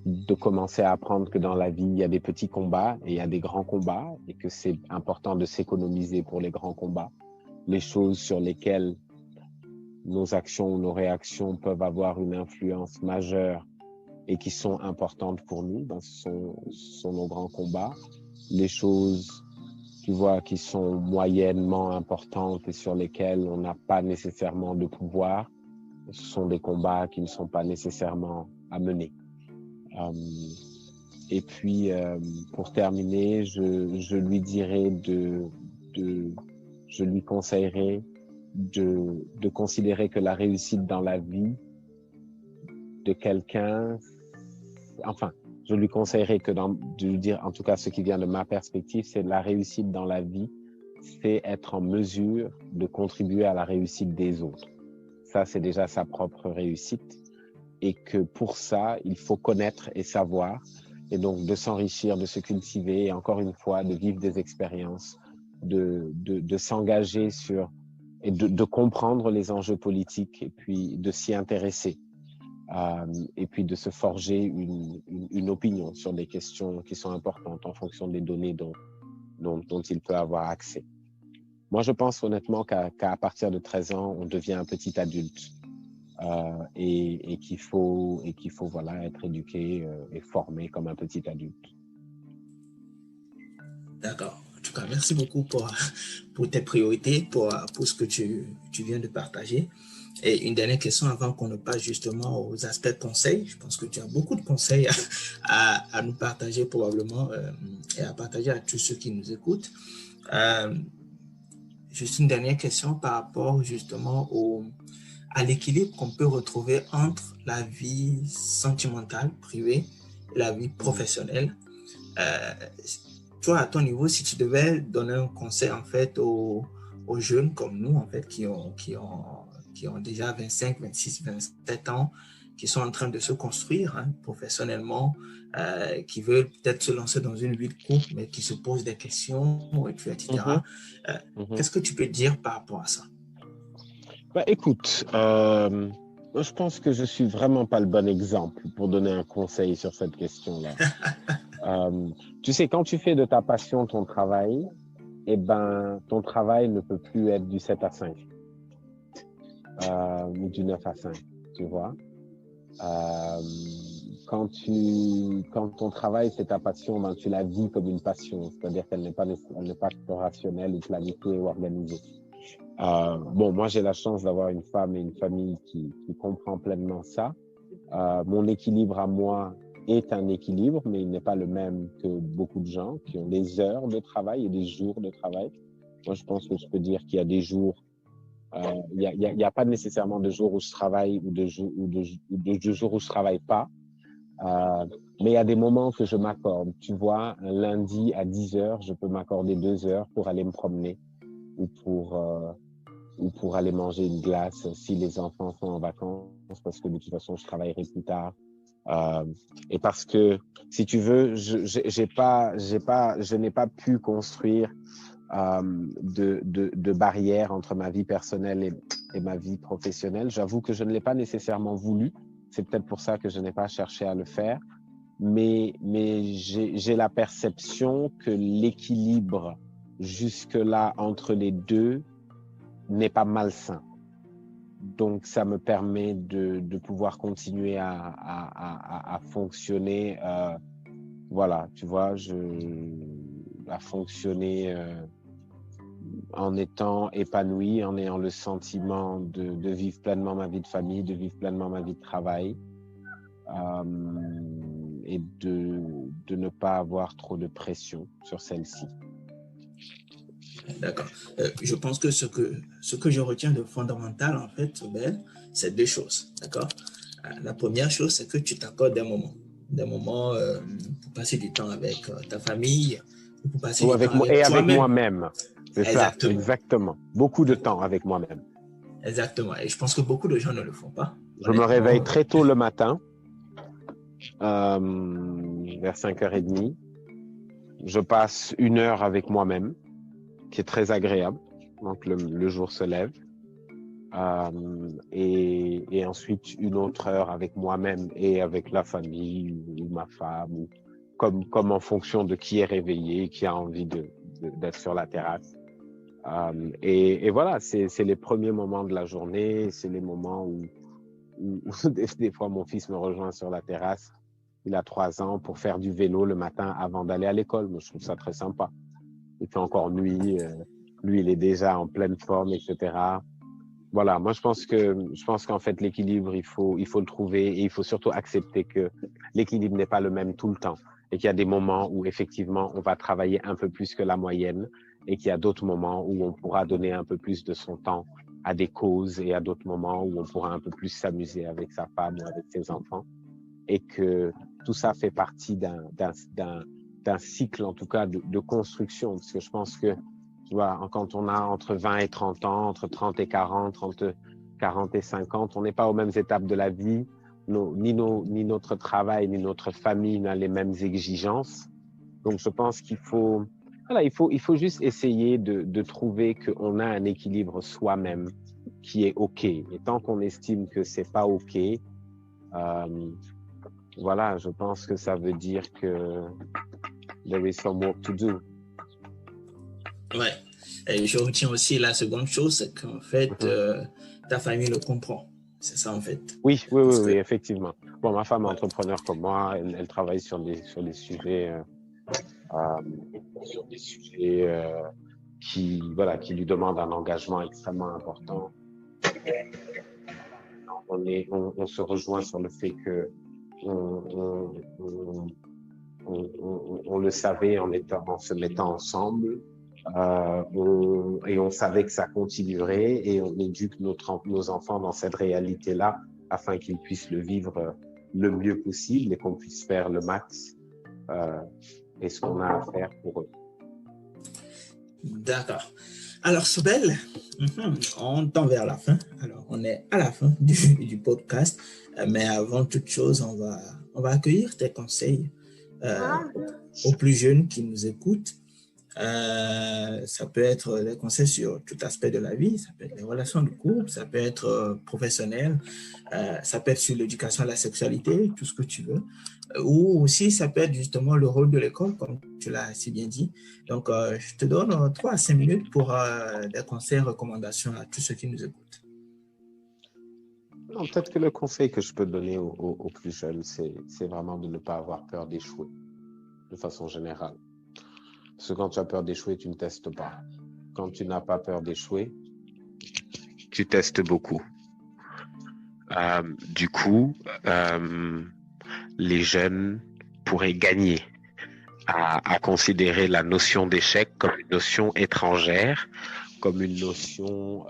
de commencer à apprendre que dans la vie, il y a des petits combats et il y a des grands combats et que c'est important de s'économiser pour les grands combats, les choses sur lesquelles nos actions ou nos réactions peuvent avoir une influence majeure et qui sont importantes pour nous, ben, ce sont nos grands combats. Les choses, tu vois, qui sont moyennement importantes et sur lesquelles on n'a pas nécessairement de pouvoir, ce sont des combats qui ne sont pas nécessairement à mener. Et puis, pour terminer, je lui dirais je lui conseillerais de considérer que la réussite dans la vie de quelqu'un, enfin, je lui conseillerais de lui dire, en tout cas, ce qui vient de ma perspective, c'est la réussite dans la vie, c'est être en mesure de contribuer à la réussite des autres. Ça, c'est déjà sa propre réussite. Et que pour ça, il faut connaître et savoir, et donc de s'enrichir, de se cultiver, et encore une fois, de vivre des expériences, de s'engager et de comprendre les enjeux politiques, et puis de s'y intéresser, et puis de se forger une opinion sur des questions qui sont importantes en fonction des données dont il peut avoir accès. Moi, je pense honnêtement qu'à partir de 13 ans, on devient un petit adulte. Et qu'il faut voilà, être éduqué et formé comme un petit adulte. D'accord. En tout cas, merci beaucoup pour tes priorités, pour ce que tu viens de partager. Et une dernière question avant qu'on ne passe justement aux aspects conseils. Je pense que tu as beaucoup de conseils à nous partager probablement et à partager à tous ceux qui nous écoutent. Juste une dernière question par rapport justement à l'équilibre qu'on peut retrouver entre la vie sentimentale, privée, et la vie professionnelle. Toi, à ton niveau, si tu devais donner un conseil en fait aux jeunes comme nous, en fait, qui ont déjà 25, 26, 27 ans, qui sont en train de se construire professionnellement, qui veulent peut-être se lancer dans une vie de couple, mais qui se posent des questions, etc. Qu'est-ce que tu peux dire par rapport à ça? Bah, écoute, moi, je pense que je suis vraiment pas le bon exemple pour donner un conseil sur cette question-là. Tu sais, quand tu fais de ta passion ton travail, eh ben, ton travail ne peut plus être du 7 à 5 ou du 9 à 5, tu vois. Quand ton travail, c'est ta passion, ben, tu la vis comme une passion, c'est-à-dire qu'elle n'est pas rationnelle ou planifiée ou organisée. Bon, moi, j'ai la chance d'avoir une femme et une famille qui comprend pleinement ça. Mon équilibre à moi est un équilibre, mais il n'est pas le même que beaucoup de gens qui ont des heures de travail et des jours de travail. Moi, je pense que je peux dire qu'il y a des jours, il y a pas nécessairement de jours où je travaille ou de jours où je travaille pas. Mais il y a des moments que je m'accorde. Tu vois, un lundi à 10 heures, je peux m'accorder 2 heures pour aller me promener ou pour aller manger une glace si les enfants sont en vacances, parce que de toute façon, je travaillerai plus tard. Et parce que, si tu veux, je n'ai pas pu construire de barrière entre ma vie personnelle et ma vie professionnelle. J'avoue que je ne l'ai pas nécessairement voulu. C'est peut-être pour ça que je n'ai pas cherché à le faire. Mais j'ai la perception que l'équilibre jusque-là entre les deux n'est pas malsain. Donc, ça me permet de pouvoir continuer à fonctionner, voilà, tu vois, à fonctionner en étant épanoui, en ayant le sentiment de vivre pleinement ma vie de famille, de vivre pleinement ma vie de travail, et de ne pas avoir trop de pression sur celle-ci. D'accord. Je pense que ce que je retiens de fondamental, en fait, Sobel, c'est deux choses. D'accord. La première chose, c'est que tu t'accordes des moments pour passer du temps avec ta famille, pour passer du temps avec avec toi-même. moi-même. C'est ça, exactement. Beaucoup de temps avec moi-même. Exactement. Et je pense que beaucoup de gens ne le font pas. Je me réveille très tôt le matin, vers 5h30. Je passe 1 heure avec moi-même, qui est très agréable. Donc, le jour se lève. Et ensuite, 1 autre heure avec moi-même et avec la famille ou ma femme, comme en fonction de qui est réveillé, qui a envie d'être sur la terrasse. Et voilà, c'est les premiers moments de la journée, c'est les moments où des fois mon fils me rejoint sur la terrasse. Il a 3 ans pour faire du vélo le matin avant d'aller à l'école. Moi, je trouve ça très sympa. Il fait encore nuit, lui, il est déjà en pleine forme, etc. Voilà, moi je pense qu'en fait l'équilibre, il faut le trouver et il faut surtout accepter que l'équilibre n'est pas le même tout le temps et qu'il y a des moments où effectivement on va travailler un peu plus que la moyenne et qu'il y a d'autres moments où on pourra donner un peu plus de son temps à des causes et à d'autres moments où on pourra un peu plus s'amuser avec sa femme ou avec ses enfants et que tout ça fait partie d'un cycle en tout cas de construction, parce que je pense que tu vois, quand on a entre 20 et 30 ans, entre 30 et 40, entre 40 et 50, on n'est pas aux mêmes étapes de la vie. Ni notre travail, ni notre famille n'a les mêmes exigences. Donc, je pense qu'il faut, voilà, il faut juste essayer de trouver qu'on a un équilibre soi-même qui est OK. Et tant qu'on estime que c'est pas OK, voilà, je pense que ça veut dire que there is some work to do. Ouais. Et je retiens aussi la seconde chose, c'est qu'en fait, ta famille le comprend. C'est ça, en fait. Oui, effectivement. Bon, ma femme est entrepreneur comme moi, elle travaille sur des sujets, qui lui demandent un engagement extrêmement important. On se rejoint sur le fait que on le savait en se mettant ensemble. Et on savait que ça continuerait et on éduque nos enfants dans cette réalité-là afin qu'ils puissent le vivre le mieux possible et qu'on puisse faire le max et ce qu'on a à faire pour eux. D'accord. Alors, Sobel, on tend vers la fin. Alors, on est à la fin du podcast, mais avant toute chose, on va accueillir tes conseils aux plus jeunes qui nous écoutent. Ça peut être des conseils sur tout aspect de la vie, ça peut être les relations de couple, ça peut être professionnel, ça peut être sur l'éducation à la sexualité, tout ce que tu veux, ou aussi ça peut être justement le rôle de l'école, comme tu l'as si bien dit. Donc, je te donne 3 à 5 minutes pour des conseils, recommandations à tous ceux qui nous écoutent. Non, peut-être que le conseil que je peux donner aux plus jeunes, c'est vraiment de ne pas avoir peur d'échouer, de façon générale. Parce que quand tu as peur d'échouer, tu ne testes pas. Quand tu n'as pas peur d'échouer, tu testes beaucoup. Du coup, les jeunes pourraient gagner à considérer la notion d'échec comme une notion étrangère, comme une notion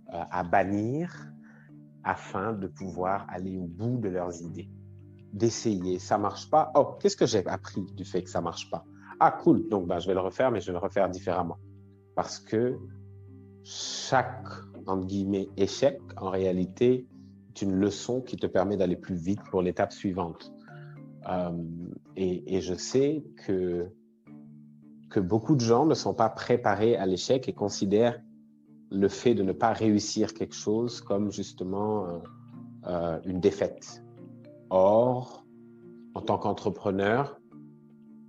à bannir, afin de pouvoir aller au bout de leurs idées. D'essayer, ça marche pas. Oh, qu'est-ce que j'ai appris du fait que ça marche pas? Ah, cool, donc je vais le refaire, mais je vais le refaire différemment. Parce que chaque, entre guillemets, échec, en réalité, est une leçon qui te permet d'aller plus vite pour l'étape suivante. Et je sais que beaucoup de gens ne sont pas préparés à l'échec et considèrent le fait de ne pas réussir quelque chose comme justement une défaite. Or, en tant qu'entrepreneur,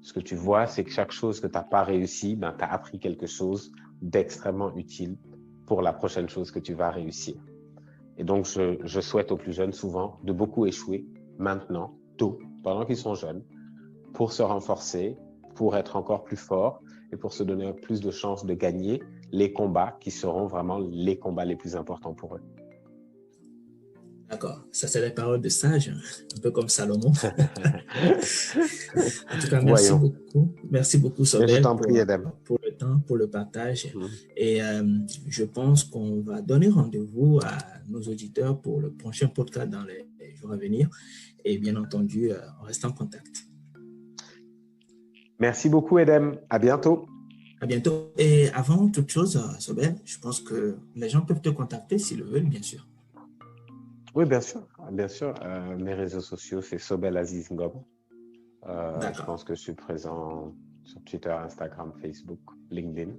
Ce que tu vois, c'est que chaque chose que tu n'as pas réussi, ben, tu as appris quelque chose d'extrêmement utile pour la prochaine chose que tu vas réussir. Et donc, je souhaite aux plus jeunes souvent de beaucoup échouer maintenant, tôt, pendant qu'ils sont jeunes, pour se renforcer, pour être encore plus fort et pour se donner plus de chances de gagner les combats qui seront vraiment les combats les plus importants pour eux. D'accord, ça c'est les paroles de sage, un peu comme Salomon. En tout cas, Voyons. Merci beaucoup Mais je Sobel t'en prie, Edem. pour le temps, pour le partage. Et je pense qu'on va donner rendez-vous à nos auditeurs pour le prochain podcast dans les jours à venir. Et bien entendu, on reste en contact. Merci beaucoup, Edem. À bientôt. À bientôt. Et avant toute chose, Sobel, je pense que les gens peuvent te contacter s'ils le veulent, bien sûr. Oui, bien sûr. Bien sûr. Mes réseaux sociaux, c'est Sobel Aziz Ngom. Je pense que je suis présent sur Twitter, Instagram, Facebook, LinkedIn.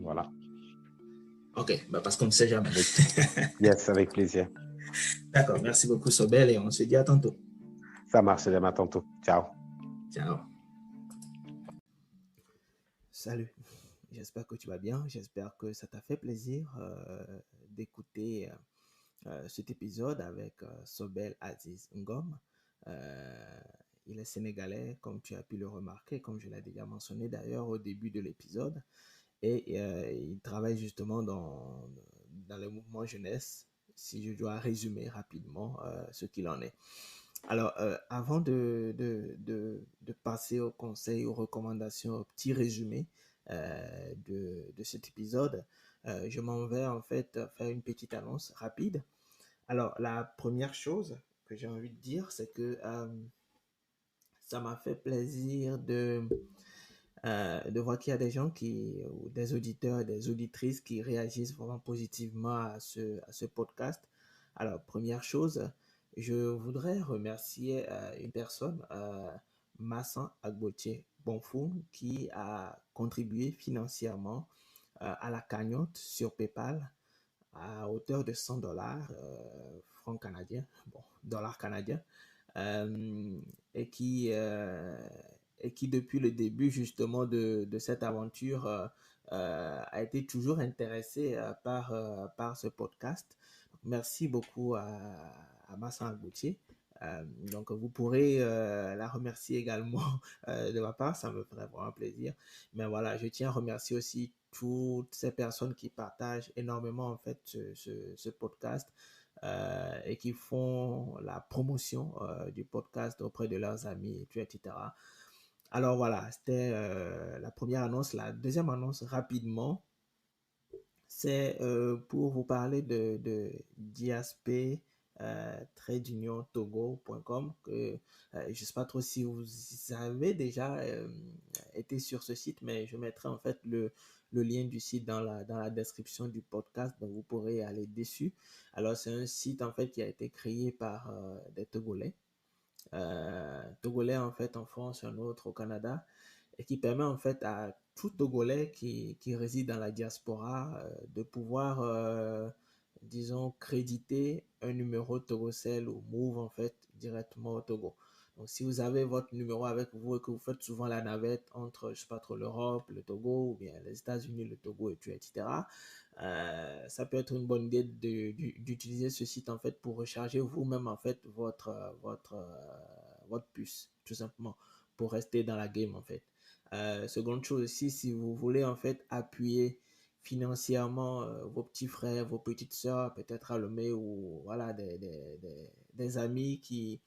Voilà. OK, bah parce qu'on ne sait jamais. Yes, avec plaisir. D'accord, merci beaucoup Sobel et on se dit à tantôt. Ça marche, Edem, à tantôt. Ciao. Ciao. Salut, j'espère que tu vas bien, j'espère que ça t'a fait plaisir d'écouter cet épisode avec Sobel Aziz Ngom. Il est sénégalais, comme tu as pu le remarquer, comme je l'ai déjà mentionné d'ailleurs au début de l'épisode. Et il travaille justement dans le mouvement jeunesse, si je dois résumer rapidement ce qu'il en est. Alors, avant de passer aux conseils, aux recommandations, au petit résumé de cet épisode, je m'en vais en fait faire une petite annonce rapide. Alors, la première chose que j'ai envie de dire, c'est que ça m'a fait plaisir de voir qu'il y a des gens ou des auditeurs et des auditrices qui réagissent vraiment positivement à ce podcast. Alors, première chose, je voudrais remercier une personne, Massan Agbotier Bonfou, qui a contribué financièrement à la cagnotte sur PayPal à hauteur de $100, francs canadiens, bon, dollars canadiens, et qui depuis le début justement de cette aventure a été toujours intéressé par ce podcast. Donc, merci beaucoup à Massan Agboutier. Donc vous pourrez la remercier également de ma part, ça me ferait vraiment plaisir. Mais voilà, je tiens à remercier aussi toutes ces personnes qui partagent énormément en fait ce podcast et qui font la promotion du podcast auprès de leurs amis, etc. Alors voilà, c'était la première annonce. La deuxième annonce, rapidement, c'est pour vous parler de DSP tradeuniontogo.com que je ne sais pas trop si vous avez déjà été sur ce site, mais je mettrai en fait le lien du site dans la description du podcast, donc vous pourrez aller dessus. Alors c'est un site en fait qui a été créé par des Togolais. Togolais en fait en France, un autre au Canada, et qui permet en fait à tout Togolais qui réside dans la diaspora de pouvoir, disons, créditer un numéro Togocel ou Move en fait directement au Togo. Donc si vous avez votre numéro avec vous et que vous faites souvent la navette entre, je sais pas trop, l'Europe, le Togo ou bien les États-Unis, le Togo, etc. Ça peut être une bonne idée d'utiliser ce site en fait pour recharger vous-même en fait votre puce, tout simplement, pour rester dans la game en fait. Seconde chose aussi, si vous voulez en fait appuyer financièrement vos petits frères, vos petites sœurs, peut-être à Lomé ou voilà des amis qui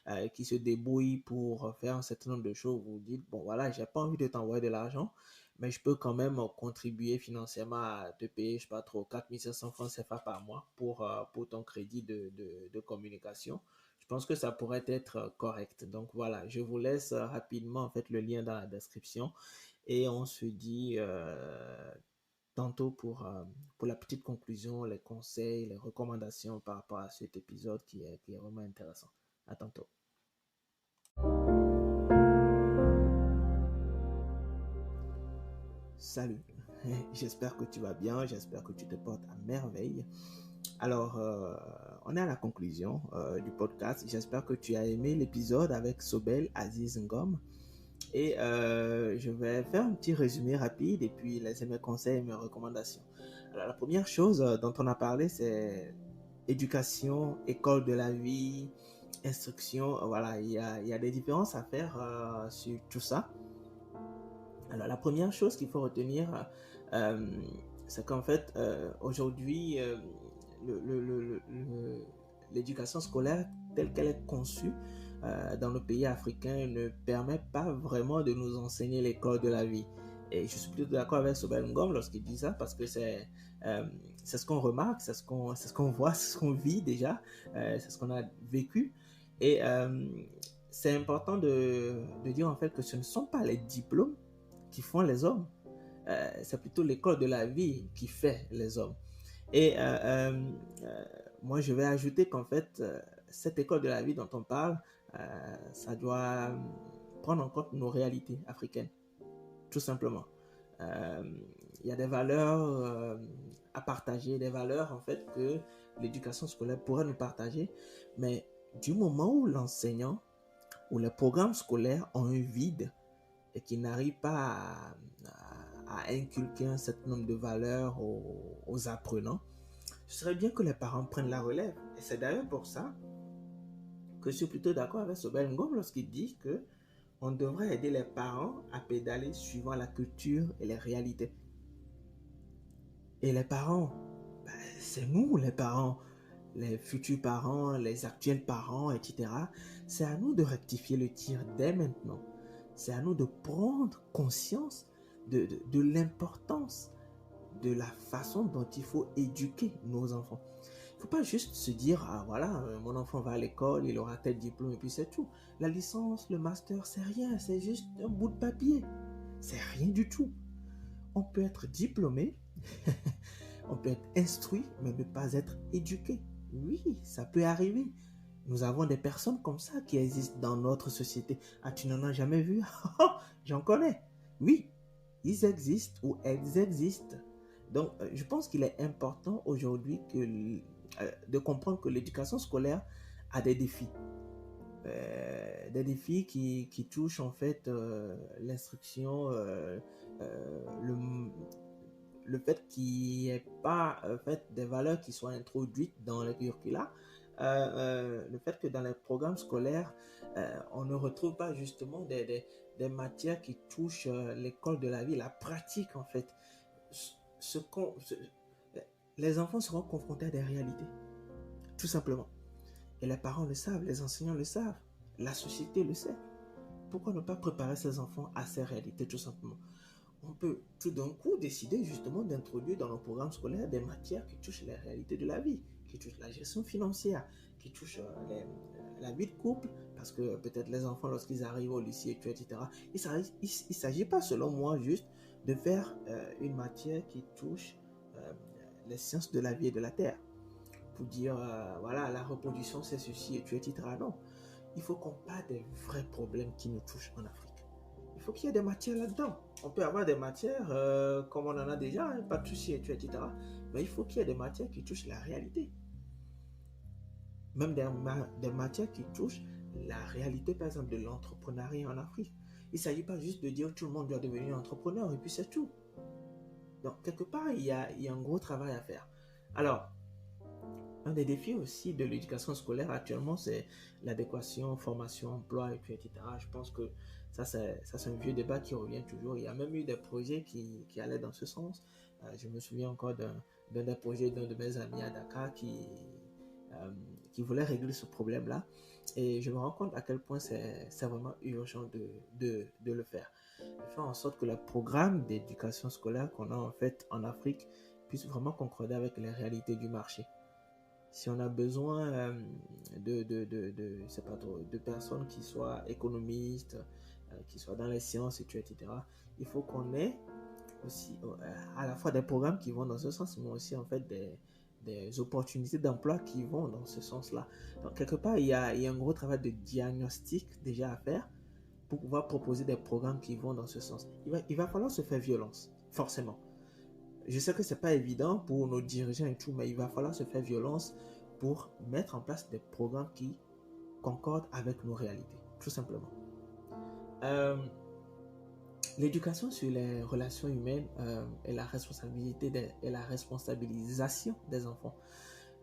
se débrouillent pour faire un certain nombre de choses, vous dites, bon voilà, j'ai pas envie de t'envoyer de l'argent, mais je peux quand même contribuer financièrement à te payer, je sais pas trop, 4500 francs CFA par mois pour ton crédit de communication. Je pense que ça pourrait être correct. Donc voilà, je vous laisse rapidement en fait le lien dans la description et on se dit tantôt pour la petite conclusion, les conseils, les recommandations par rapport à cet épisode qui est vraiment intéressant. À tantôt. Salut, j'espère que tu vas bien, j'espère que tu te portes à merveille. Alors, on est à la conclusion du podcast. J'espère que tu as aimé l'épisode avec Sobel Aziz Ngom. Et je vais faire un petit résumé rapide et puis laisser mes conseils et mes recommandations. Alors, la première chose dont on a parlé, c'est éducation, école de la vie, instruction. Voilà, il y a des différences à faire sur tout ça. Alors, la première chose qu'il faut retenir, euh, c'est qu'en fait, aujourd'hui, l'éducation scolaire telle qu'elle est conçue dans le pays africain ne permet pas vraiment de nous enseigner l'école de la vie. Et je suis plutôt d'accord avec Sobel Ngom lorsqu'il dit ça parce que c'est ce qu'on remarque, c'est ce qu'on voit, c'est ce qu'on vit déjà, c'est ce qu'on a vécu. Et c'est important de dire en fait que ce ne sont pas les diplômes qui font les hommes, c'est plutôt l'école de la vie qui fait les hommes. Et moi, je vais ajouter qu'en fait, cette école de la vie dont on parle, ça doit prendre en compte nos réalités africaines, tout simplement. Euh, Il y a des valeurs à partager, des valeurs en fait que l'éducation scolaire pourrait nous partager, mais du moment où l'enseignant ou les programmes scolaires ont un vide et qui n'arrivent pas à inculquer un certain nombre de valeurs aux apprenants, ce serait bien que les parents prennent la relève. Et c'est d'ailleurs pour ça que je suis plutôt d'accord avec Sobel Ngom lorsqu'il dit que on devrait aider les parents à pédaler suivant la culture et les réalités. Et les parents, ben, c'est nous les parents, les futurs parents, les actuels parents, etc. C'est à nous de rectifier le tir dès maintenant. C'est à nous de prendre conscience de l'importance de la façon dont il faut éduquer nos enfants. Il ne faut pas juste se dire, ah voilà, mon enfant va à l'école, il aura tel diplôme et puis c'est tout. La licence, le master, c'est rien, c'est juste un bout de papier. C'est rien du tout. On peut être diplômé, on peut être instruit, mais ne pas être éduqué. Oui, ça peut arriver. Nous avons des personnes comme ça qui existent dans notre société. Ah, tu n'en as jamais vu? J'en connais. Oui, ils existent ou elles existent. Donc, je pense qu'il est important aujourd'hui de comprendre que l'éducation scolaire a des défis. Des défis qui touchent en fait l'instruction, le fait qu'il n'y ait pas en fait, des valeurs qui soient introduites dans les curricula, le fait que dans les programmes scolaires, on ne retrouve pas justement des matières qui touchent l'école de la vie, la pratique en fait. Ce qu'on, ce- les enfants seront confrontés à des réalités, tout simplement. Et les parents le savent, les enseignants le savent, la société le sait. Pourquoi ne pas préparer ces enfants à ces réalités, tout simplement? On peut tout d'un coup décider justement d'introduire dans nos programmes scolaires des matières qui touchent les réalités de la vie, qui touchent la gestion financière, qui touchent la vie de couple, parce que peut-être les enfants, lorsqu'ils arrivent au lycée, etc., il ne s'agit pas, selon moi, juste de faire une matière qui touche euh, les sciences de la vie et de la terre, pour dire, voilà, la reproduction, c'est ceci, etc. Non, il faut qu'on parle des vrais problèmes qui nous touchent en Afrique. Il faut qu'il y ait des matières là-dedans. On peut avoir des matières comme on en a déjà, hein, pas de souci, etc. Mais il faut qu'il y ait des matières qui touchent la réalité. Même des matières qui touchent la réalité, par exemple, de l'entrepreneuriat en Afrique. Il ne s'agit pas juste de dire que tout le monde doit devenir entrepreneur et puis c'est tout. Donc, quelque part, il y a un gros travail à faire. Alors, un des défis aussi de l'éducation scolaire actuellement, c'est l'adéquation, formation, emploi, et puis, etc. Je pense que ça, c'est un vieux débat qui revient toujours. Il y a même eu des projets qui allaient dans ce sens. Je me souviens encore d'un des projets d'un de mes amis à Dakar euh, qui voulait régler ce problème-là. Et je me rends compte à quel point c'est vraiment urgent de le faire. De faire en sorte que le programme d'éducation scolaire qu'on a en fait en Afrique puisse vraiment concorder avec les réalités du marché. Si on a besoin c'est pas trop, de personnes qui soient économistes, qui soient dans les sciences, etc., il faut qu'on ait aussi à la fois des programmes qui vont dans ce sens, mais aussi en fait des opportunités d'emploi qui vont dans ce sens-là. Donc, quelque part, il y a un gros travail de diagnostic déjà à faire pour pouvoir proposer des programmes qui vont dans ce sens. Il va falloir se faire violence, forcément. Je sais que c'est pas évident pour nos dirigeants et tout, mais il va falloir se faire violence pour mettre en place des programmes qui concordent avec nos réalités, tout simplement. Euh, L'éducation sur les relations humaines et la responsabilisation des enfants.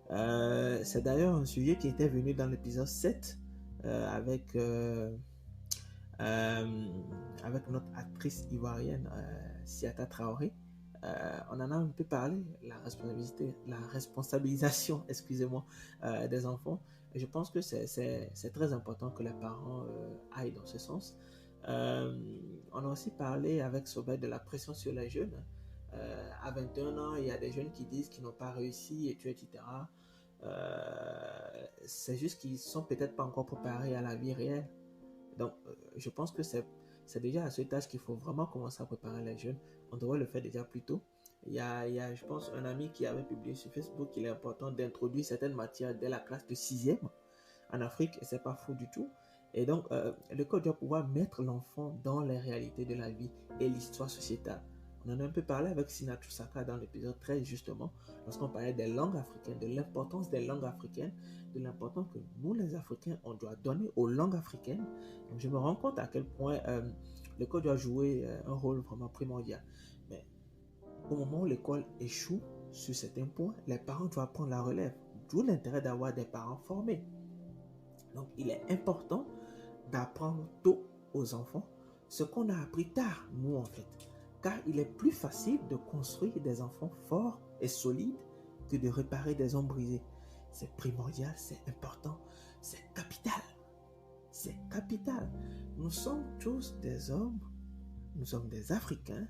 C'est d'ailleurs un sujet qui était venu dans l'épisode 7 avec notre actrice ivoirienne Siata Traoré. On en a un peu parlé, la responsabilisation, excusez-moi, des enfants. Et je pense que c'est très important que les parents aillent dans ce sens. On a aussi parlé avec Sobel de la pression sur les jeunes. À 21 ans, il y a des jeunes qui disent qu'ils n'ont pas réussi, etc. C'est juste qu'ils ne sont peut-être pas encore préparés à la vie réelle. Donc, je pense que c'est déjà à cet âge qu'il faut vraiment commencer à préparer les jeunes. On devrait le faire déjà plus tôt. Il y a, je pense, un ami qui avait publié sur Facebook qu'il est important d'introduire certaines matières dès la classe de 6e en Afrique, et c'est pas faux du tout. Et donc, l'école doit pouvoir mettre l'enfant dans les réalités de la vie et l'histoire sociétale. On en a un peu parlé avec Sinatou Saka dans l'épisode 13, justement, lorsqu'on parlait des langues africaines, de l'importance des langues africaines, de l'importance que nous, les Africains, on doit donner aux langues africaines. Donc, je me rends compte à quel point l'école doit jouer un rôle vraiment primordial. Mais au moment où l'école échoue sur certains points, les parents doivent prendre la relève. D'où l'intérêt d'avoir des parents formés. Donc, il est important d'apprendre tôt aux enfants ce qu'on a appris tard, nous, en fait. Car il est plus facile de construire des enfants forts et solides que de réparer des hommes brisés. C'est primordial, c'est important, c'est capital. C'est capital. Nous sommes tous des hommes, nous sommes des Africains.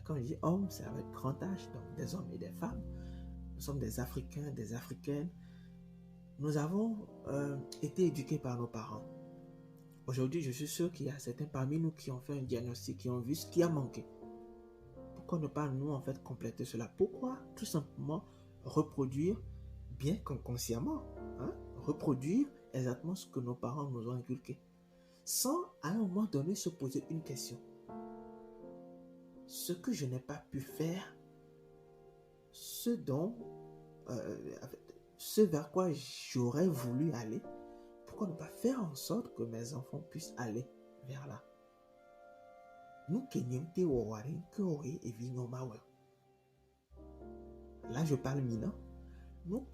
Quand je dis hommes, c'est avec grand H, donc des hommes et des femmes. Nous sommes des Africains, des Africaines. Nous avons été éduqués par nos parents. Aujourd'hui, je suis sûr qu'il y a certains parmi nous qui ont fait un diagnostic, qui ont vu ce qui a manqué. Pourquoi ne pas nous, en fait, compléter cela? Pourquoi tout simplement reproduire, bien qu'inconsciemment, reproduire exactement ce que nos parents nous ont inculqué, sans à un moment donné se poser une question. Ce que je n'ai pas pu faire, ce vers quoi j'aurais voulu aller, pourquoi ne pas faire en sorte que mes enfants puissent aller vers là? Là, je parle mina. Nous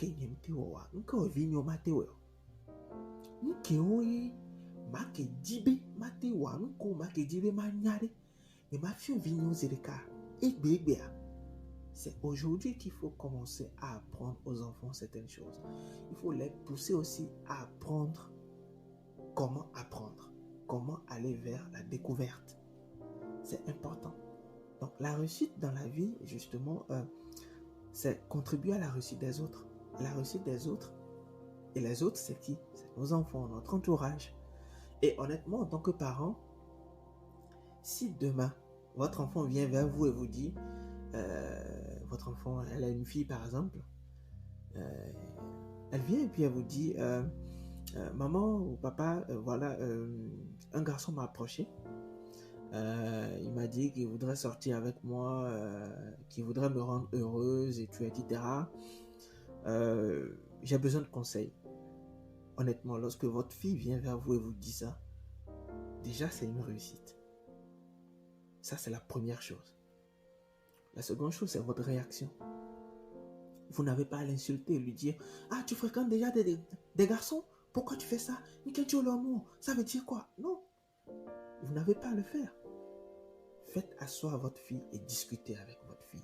c'est aujourd'hui qu'il faut commencer à apprendre aux enfants certaines choses. Il faut les pousser aussi à apprendre comment aller vers la découverte. C'est important. Donc la réussite dans la vie, justement, c'est contribuer à la réussite des autres. La réussite des autres, et les autres, c'est qui? C'est nos enfants, notre entourage. Et honnêtement, en tant que parent, si demain, votre enfant vient vers vous et vous dit, votre enfant, elle a une fille par exemple, elle vient et puis elle vous dit, maman ou papa, voilà, un garçon m'a approché, il m'a dit qu'il voudrait sortir avec moi, qu'il voudrait me rendre heureuse, et tout, etc. J'ai besoin de conseils. Honnêtement, lorsque votre fille vient vers vous et vous dit ça, déjà c'est une réussite. Ça, c'est la première chose. La seconde chose, c'est votre réaction. Vous n'avez pas à l'insulter, lui dire « Ah, tu fréquentes déjà des garçons? Pourquoi tu fais ça? Ça veut dire quoi ?» Non, vous n'avez pas à le faire. Faites asseoir votre fille et discutez avec votre fille.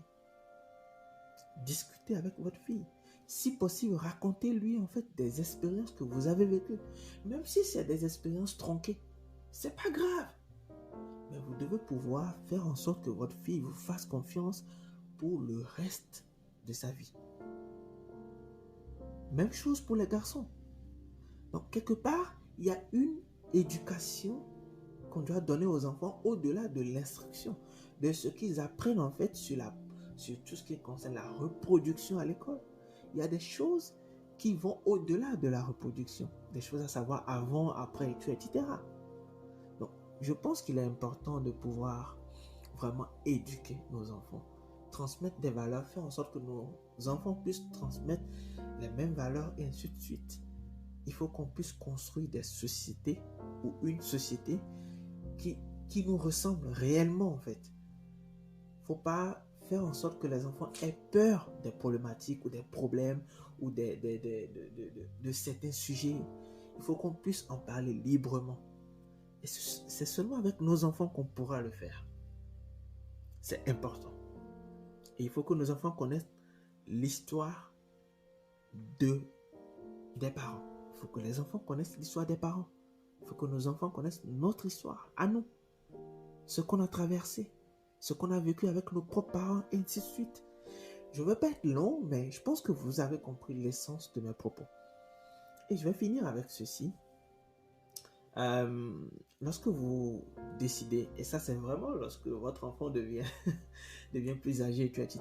Discutez avec votre fille. Si possible, racontez-lui en fait des expériences que vous avez vécues. Même si c'est des expériences tronquées, c'est pas grave. Mais vous devez pouvoir faire en sorte que votre fille vous fasse confiance pour le reste de sa vie. Même chose pour les garçons. Donc, quelque part, il y a une éducation qu'on doit donner aux enfants au-delà de l'instruction, de ce qu'ils apprennent en fait sur tout ce qui concerne la reproduction à l'école. Il y a des choses qui vont au-delà de la reproduction, des choses à savoir avant, après, etc. Donc, je pense qu'il est important de pouvoir vraiment éduquer nos enfants, transmettre des valeurs, faire en sorte que nos enfants puissent transmettre les mêmes valeurs et ainsi de suite. Il faut qu'on puisse construire des sociétés ou une société qui qui nous ressemblent réellement en fait. Faut pas faire en sorte que les enfants aient peur des problématiques ou des problèmes ou de certains sujets. Il faut qu'on puisse en parler librement. Et c'est seulement avec nos enfants qu'on pourra le faire. C'est important. Et il faut que nos enfants connaissent l'histoire des parents. Il faut que les enfants connaissent l'histoire des parents. Il faut que nos enfants connaissent notre histoire, à nous. Ce qu'on a traversé, ce qu'on a vécu avec nos propres parents, et ainsi de suite. Je ne veux pas être long, mais je pense que vous avez compris l'essence de mes propos. Et je vais finir avec ceci. Lorsque vous décidez, et ça c'est vraiment lorsque votre enfant devient plus âgé, etc.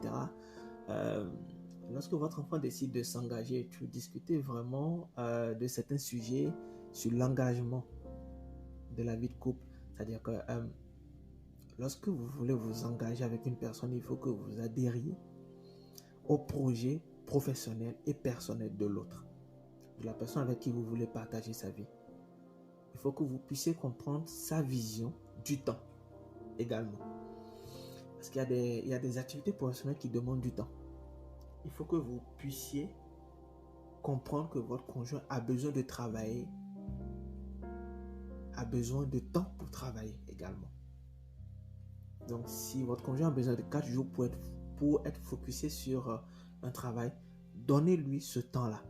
Lorsque votre enfant décide de s'engager, discutez vraiment de certains sujets sur l'engagement de la vie de couple. C'est-à-dire que lorsque vous voulez vous engager avec une personne, il faut que vous adhériez au projet professionnel et personnel de l'autre, de la personne avec qui vous voulez partager sa vie. Il faut que vous puissiez comprendre sa vision du temps également. Parce qu'il y a des activités professionnelles qui demandent du temps. Il faut que vous puissiez comprendre que votre conjoint a besoin de travailler, a besoin de temps pour travailler également. Donc, si votre conjoint a besoin de 4 jours pour être focusé sur un travail, donnez-lui ce temps-là.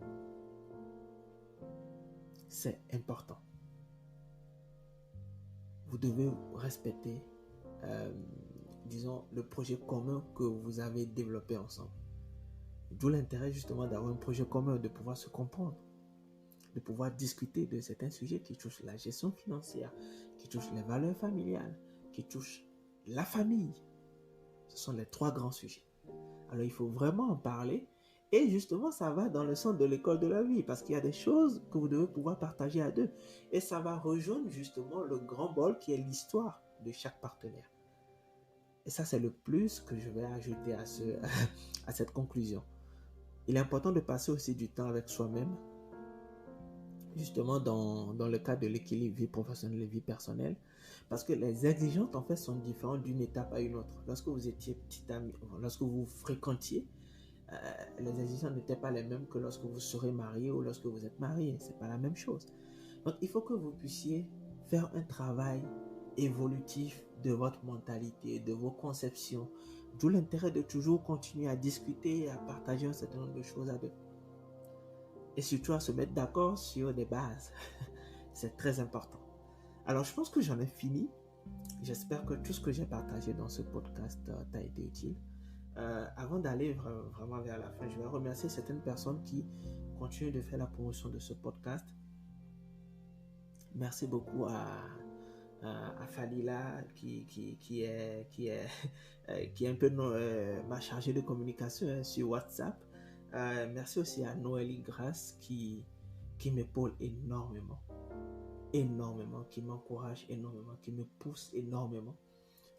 C'est important. Vous devez respecter, disons, le projet commun que vous avez développé ensemble. D'où l'intérêt justement d'avoir un projet commun, de pouvoir se comprendre, de pouvoir discuter de certains sujets qui touchent la gestion financière, qui touchent les valeurs familiales, qui touchent la famille. Ce sont les 3 grands sujets. Alors il faut vraiment en parler. Et justement, ça va dans le sens de l'école de la vie, parce qu'il y a des choses que vous devez pouvoir partager à 2. Et ça va rejoindre justement le grand bol qui est l'histoire de chaque partenaire. Et ça, c'est le plus que je vais ajouter à cette conclusion. Il est important de passer aussi du temps avec soi-même, justement dans le cadre de l'équilibre vie professionnelle et vie personnelle, parce que les exigences en fait sont différentes d'une étape à une autre. Lorsque vous étiez petit ami, lorsque vous fréquentiez, les exigences n'étaient pas les mêmes que lorsque vous serez marié ou lorsque vous êtes marié. C'est pas la même chose. Donc, il faut que vous puissiez faire un travail évolutif de votre mentalité, de vos conceptions. D'où l'intérêt de toujours continuer à discuter et à partager un certain nombre de choses à 2. Et surtout à se mettre d'accord sur des bases. C'est très important. Alors, je pense que j'en ai fini. J'espère que tout ce que j'ai partagé dans ce podcast t'a été utile. Avant d'aller vraiment vers la fin, je vais remercier certaines personnes qui continuent de faire la promotion de ce podcast. Merci beaucoup à Falila qui est un peu ma chargée de communication sur WhatsApp. Merci aussi à Noélie Grasse qui m'épaule énormément, qui m'encourage énormément, qui me pousse énormément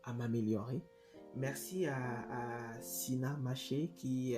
à m'améliorer. Merci à Sina Maché qui